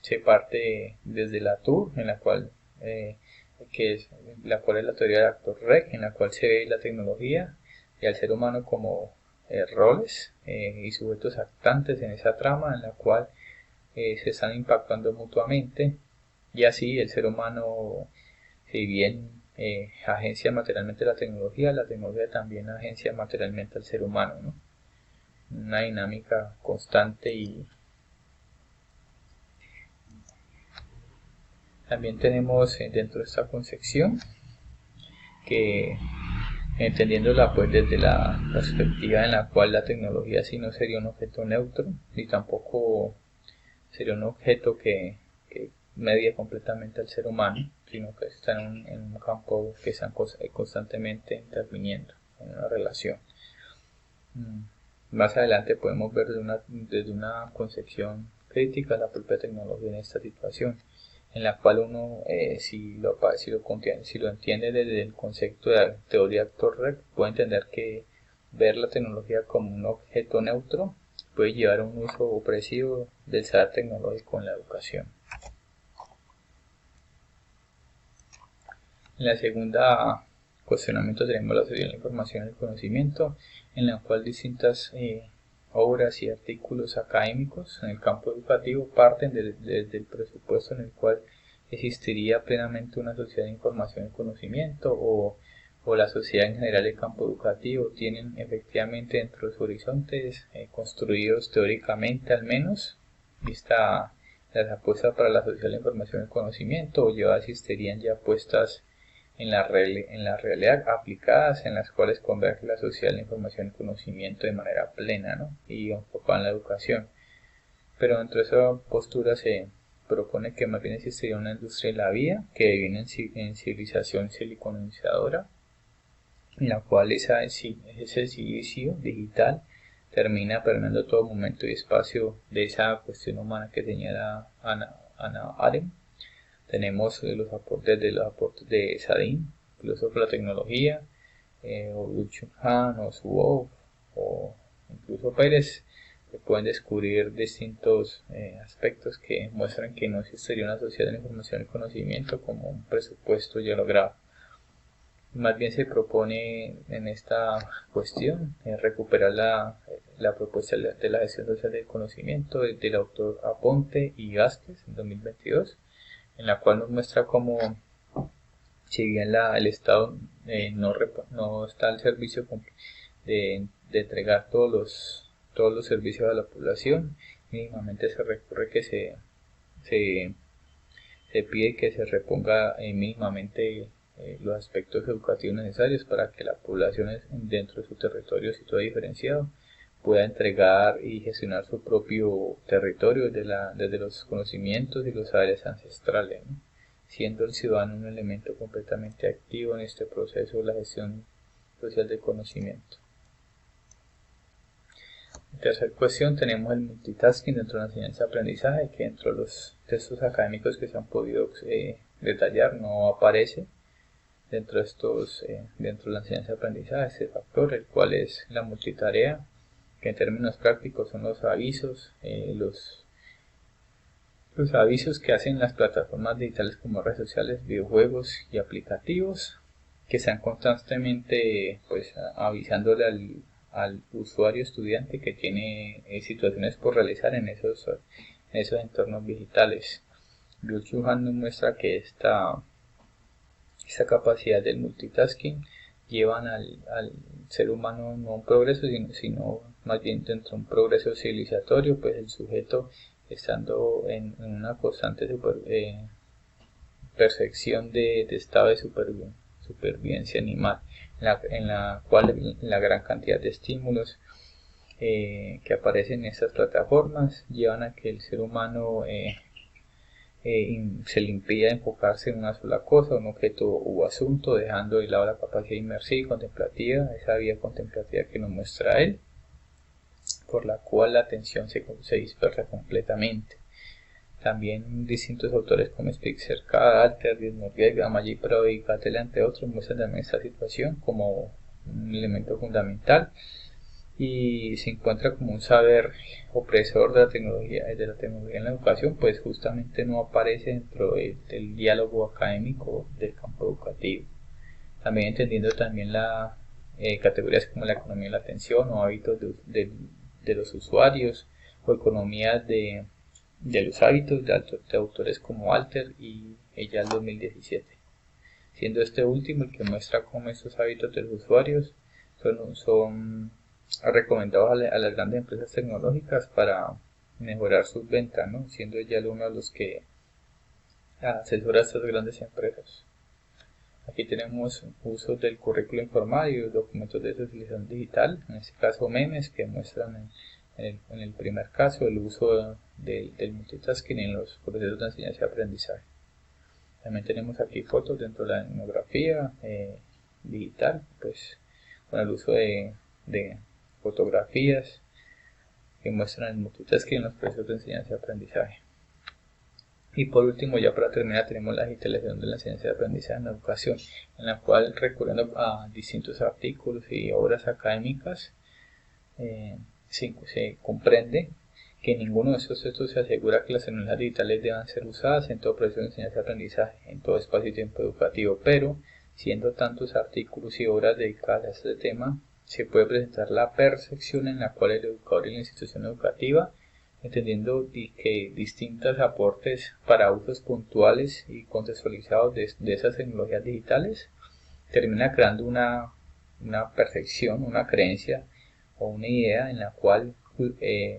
S16: se parte desde la TUR, en la cual es la teoría del actor REC, en la cual se ve la tecnología y al ser humano como roles y sujetos actantes en esa trama en la cual se están impactando mutuamente, y así el ser humano, si bien agencia materialmente la tecnología también agencia materialmente al ser humano, ¿no? Una dinámica constante. Y también tenemos dentro de esta concepción que, entendiéndola pues desde la perspectiva en la cual la tecnología sí no sería un objeto neutro, ni tampoco sería un objeto que media completamente al ser humano, sino que está en un campo que están constantemente interviniendo en una relación. Más adelante podemos ver desde una concepción crítica la propia tecnología en esta situación, en la cual uno, si lo entiende desde el concepto de teoría actor-REC, puede entender que ver la tecnología como un objeto neutro puede llevar a un uso opresivo del saber tecnológico en la educación. En la segunda cuestionamiento tenemos la teoría de la información y el conocimiento, en la cual distintas obras y artículos académicos en el campo educativo parten desde el presupuesto en el cual existiría plenamente una sociedad de información y conocimiento, o la sociedad en general del campo educativo tienen efectivamente dentro de sus horizontes construidos teóricamente al menos vista las apuestas para la sociedad de la información y el conocimiento, o ya existirían ya puestas en la realidad aplicadas, en las cuales converge la sociedad de la información y conocimiento de manera plena, ¿no? Y enfocada en la educación. Pero dentro de esa postura se propone que más bien existiría una industria de la vida que viene en civilización siliconizadora, en la cual ese silicio digital termina permeando todo momento y espacio de esa cuestión humana que señala Hannah Arendt. Tenemos los aportes de Sadin, filósofo de la tecnología, o Byung-Chul Han, o Zuboff, o incluso Pérez, que pueden descubrir distintos aspectos que muestran que no existiría una sociedad de la información y conocimiento como un presupuesto ya logrado. Más bien se propone en esta cuestión recuperar la propuesta de la gestión social del conocimiento del autor Aponte y Vázquez en 2022, en la cual nos muestra cómo, si bien el Estado no está al servicio de entregar todos los servicios a la población, mínimamente se recurre que se pide que se reponga mínimamente los aspectos educativos necesarios para que la población dentro de su territorio situado diferenciado pueda entregar y gestionar su propio territorio desde los conocimientos y los saberes ancestrales, ¿no? Siendo el ciudadano un elemento completamente activo en este proceso de la gestión social del conocimiento. En tercera cuestión tenemos el multitasking dentro de la enseñanza y aprendizaje, que dentro de los textos académicos que se han podido detallar no aparece dentro de la enseñanza y aprendizaje este factor, el cual es la multitarea, que en términos prácticos son los avisos, los avisos que hacen las plataformas digitales como redes sociales, videojuegos y aplicativos, que están constantemente avisándole al usuario estudiante que tiene situaciones por realizar en esos entornos digitales. Byung-Chul Han nos muestra que esta capacidad del multitasking llevan al ser humano no a un progreso, sino más bien dentro de un progreso civilizatorio, pues el sujeto estando en una constante percepción de estado de supervivencia animal, en la cual la gran cantidad de estímulos que aparecen en estas plataformas llevan a que el ser humano se le impida enfocarse en una sola cosa, un objeto u asunto, dejando de lado la capacidad inmersiva y contemplativa, esa vía contemplativa que nos muestra él, por la cual la atención se dispersa completamente. También distintos autores como Spitzer, Carr, Alter, Dismorgek, Amayi Prado y Cattell, entre otros, muestran también esta situación como un elemento fundamental y se encuentra como un saber opresor de la tecnología en la educación, pues justamente no aparece dentro del diálogo académico del campo educativo. También entendiendo también las categorías como la economía de la atención o hábitos de los usuarios o economía de los hábitos de autores como Alter y ella el 2017, siendo este último el que muestra cómo estos hábitos de los usuarios son recomendados a las grandes empresas tecnológicas para mejorar sus ventas, ¿no? Siendo ella uno de los que asesora a estas grandes empresas. Aquí tenemos usos del currículo informal y documentos de socialización digital, en este caso memes que muestran en el primer caso el uso del multitasking en los procesos de enseñanza y aprendizaje. También tenemos aquí fotos dentro de la etnografía digital, pues con el uso de fotografías que muestran el multitasking en los procesos de enseñanza y aprendizaje. Y por último, ya para terminar, tenemos la digitalización de la enseñanza y aprendizaje en la educación, en la cual, recurriendo a distintos artículos y obras académicas, se comprende que en ninguno de estos textos se asegura que las tecnologías digitales deban ser usadas en todo proceso de enseñanza y aprendizaje, en todo espacio y tiempo educativo, pero siendo tantos artículos y obras dedicadas a este tema, se puede presentar la percepción en la cual el educador y la institución educativa, entendiendo que distintos aportes para usos puntuales y contextualizados de esas tecnologías digitales, termina creando una percepción, una creencia o una idea en la cual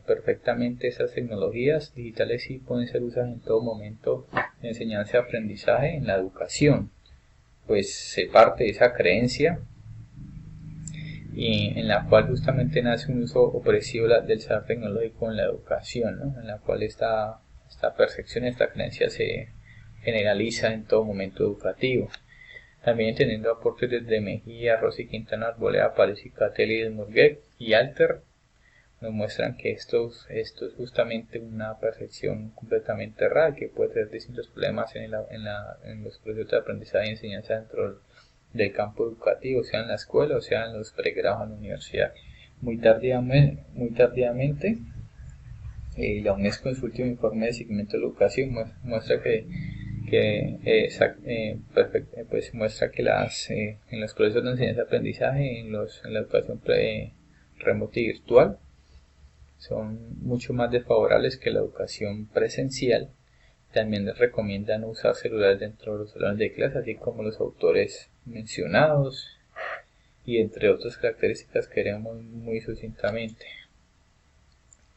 S16: perfectamente esas tecnologías digitales sí pueden ser usadas en todo momento de enseñanza y aprendizaje en la educación. Pues se parte de esa creencia y en la cual justamente nace un uso opresivo del saber tecnológico en la educación, ¿no? En la cual esta percepción, esta creencia se generaliza en todo momento educativo. También teniendo aportes desde Mejía, Rossi, Quintana, Arboleda, Párez y Cattell, Dismorgek y Alter, nos muestran que esto es justamente una percepción completamente errada que puede tener distintos problemas en los procesos de aprendizaje y enseñanza dentro del campo educativo, sea en la escuela o sea en los pregrados en la universidad. Muy tardíamente, la UNESCO en su último informe de seguimiento de la educación muestra que muestra que en los procesos de enseñanza y aprendizaje en la educación remota y virtual son mucho más desfavorables que la educación presencial. También les recomiendan usar celulares dentro de los salones de clase, así como los autores mencionados, y entre otras características que veremos muy sucintamente.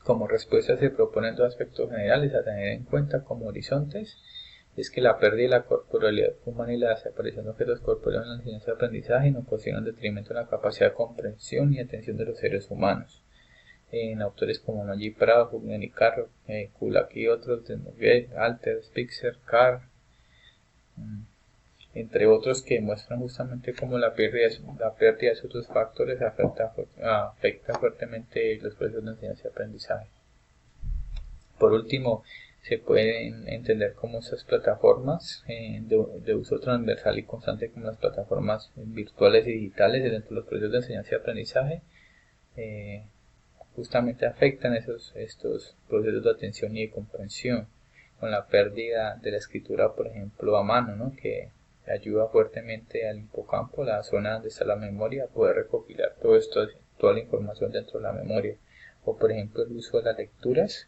S16: Como respuesta se proponen dos aspectos generales a tener en cuenta como horizontes, es que la pérdida de la corporalidad humana y la desaparición de objetos corporales en la enseñanza y aprendizaje no ocasionan detrimento en la capacidad de comprensión y atención de los seres humanos. En autores como Amayi Prado, Hugnen y Carr, Kulak y otros, Dismorgek, Alter, Spitzer, Carr, entre otros, que muestran justamente cómo la pérdida de esos dos factores afecta fuertemente los procesos de enseñanza y aprendizaje. Por último, se pueden entender como esas plataformas de uso transversal y constante, como las plataformas virtuales y digitales dentro de los procesos de enseñanza y aprendizaje, justamente afectan estos procesos de atención y de comprensión, con la pérdida de la escritura, por ejemplo, a mano, ¿no? Que ayuda fuertemente al hipocampo, la zona donde está la memoria, a poder recopilar toda la información dentro de la memoria. O por ejemplo el uso de las lecturas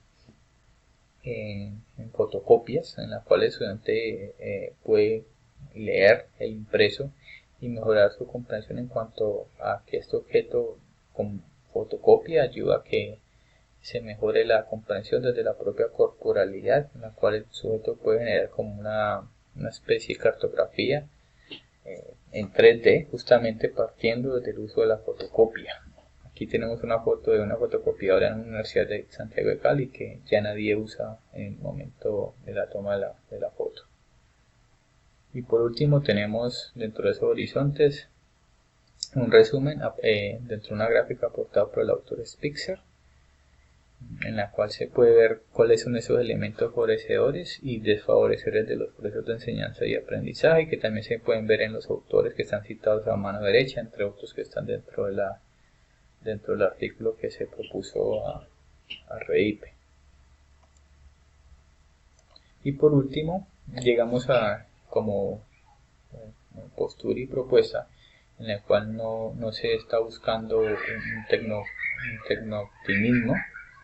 S16: en fotocopias, en las cuales el estudiante puede leer el impreso y mejorar su comprensión en cuanto a que este objeto con fotocopia ayuda a que se mejore la comprensión desde la propia corporalidad, en la cual el sujeto puede generar como una especie de cartografía en 3D, justamente partiendo del uso de la fotocopia. Aquí tenemos una foto de una fotocopiadora en la Universidad de Santiago de Cali que ya nadie usa en el momento de la toma de la foto. Y por último tenemos dentro de esos horizontes un resumen dentro de una gráfica aportada por el autor Spitzer, en la cual se puede ver cuáles son esos elementos favorecedores y desfavorecedores de los procesos de enseñanza y aprendizaje, que también se pueden ver en los autores que están citados a mano derecha, entre otros que están dentro del artículo que se propuso a REIPE. Y por último, llegamos a como postura y propuesta en la cual no se está buscando un tecno-optimismo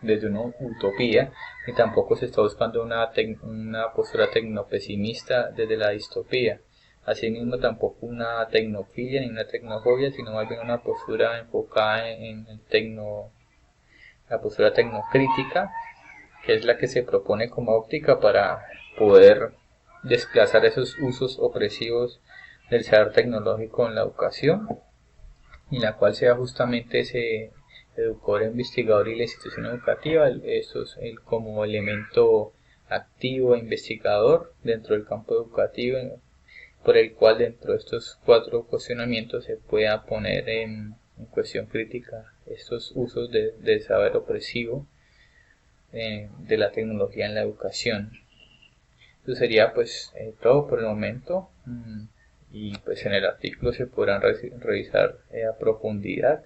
S16: desde una utopía, ni tampoco se está buscando una postura tecnopesimista desde la distopía. Asimismo, tampoco una tecnofilia ni una tecnofobia, sino más bien una postura enfocada en la postura tecnocrítica, que es la que se propone como óptica para poder desplazar esos usos opresivos del saber tecnológico en la educación, y la cual sea justamente ese educador investigador y la institución educativa, como elemento activo e investigador dentro del campo educativo, por el cual dentro de estos 4 cuestionamientos se pueda poner en cuestión crítica estos usos de saber opresivo de la tecnología en la educación. Eso sería pues todo por el momento, y pues en el artículo se podrán revisar a profundidad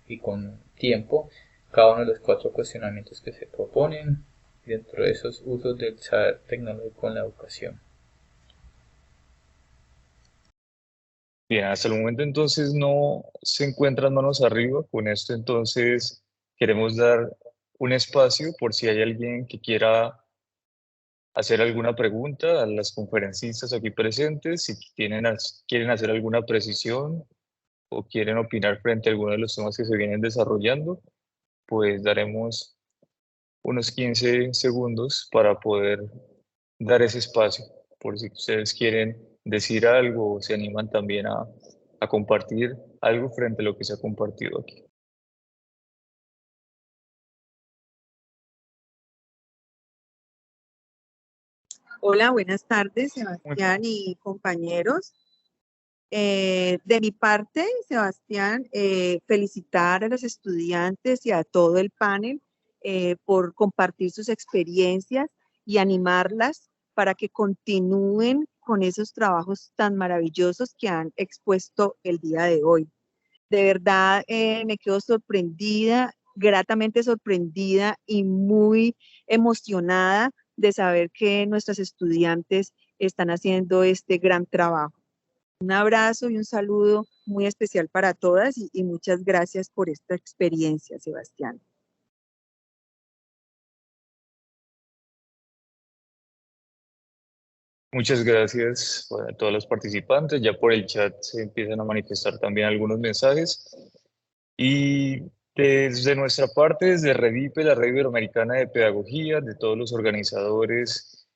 S16: y con tiempo cada uno de los 4 cuestionamientos que se proponen dentro de esos usos del saber tecnológico en la educación.
S2: Bien, hasta el momento entonces no se encuentran manos arriba. Con esto entonces queremos dar un espacio por si hay alguien que quiera hacer alguna pregunta a las conferencistas aquí presentes, si quieren hacer alguna precisión o quieren opinar frente a alguno de los temas que se vienen desarrollando, pues daremos unos 15 segundos para poder dar ese espacio, por si ustedes quieren decir algo o se animan también a compartir algo frente a lo que se ha compartido aquí.
S17: Hola, buenas tardes, Sebastián y compañeros. De mi parte, Sebastián, felicitar a los estudiantes y a todo el panel por compartir sus experiencias y animarlas para que continúen con esos trabajos tan maravillosos que han expuesto el día de hoy. De verdad, me quedo sorprendida, gratamente sorprendida y muy emocionada de saber que nuestras estudiantes están haciendo este gran trabajo. Un abrazo y un saludo muy especial para todas y muchas gracias por esta experiencia, Sebastián.
S2: Muchas gracias a todos los participantes. Ya por el chat se empiezan a manifestar también algunos mensajes. Y desde nuestra parte, desde REVIPE, la Red Iberoamericana de Pedagogía, de todos los organizadores,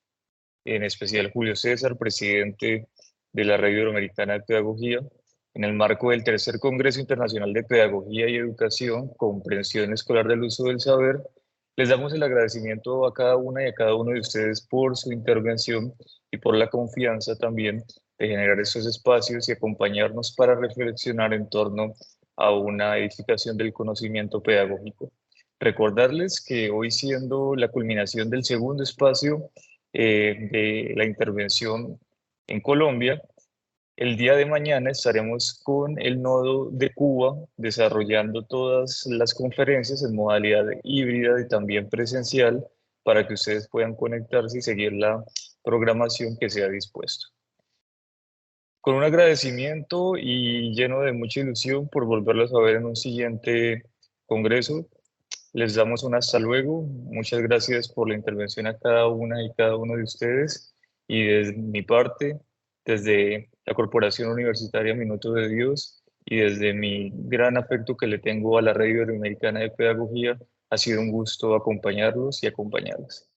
S2: en especial Julio César, presidente de la Red Iberoamericana de Pedagogía, en el marco del tercer Congreso Internacional de Pedagogía y Educación, Comprensión Escolar del Uso del Saber, les damos el agradecimiento a cada una y a cada uno de ustedes por su intervención y por la confianza también de generar estos espacios y acompañarnos para reflexionar en torno a una edificación del conocimiento pedagógico. Recordarles que hoy, siendo la culminación del segundo espacio de la intervención en Colombia, el día de mañana estaremos con el Nodo de Cuba desarrollando todas las conferencias en modalidad híbrida y también presencial para que ustedes puedan conectarse y seguir la programación que se ha dispuesto. Con un agradecimiento y lleno de mucha ilusión por volverlos a ver en un siguiente congreso, les damos un hasta luego. Muchas gracias por la intervención a cada una y cada uno de ustedes. Y desde mi parte, desde la Corporación Universitaria Minuto de Dios y desde mi gran afecto que le tengo a la Red Iberoamericana de Pedagogía, ha sido un gusto acompañarlos y acompañarlas.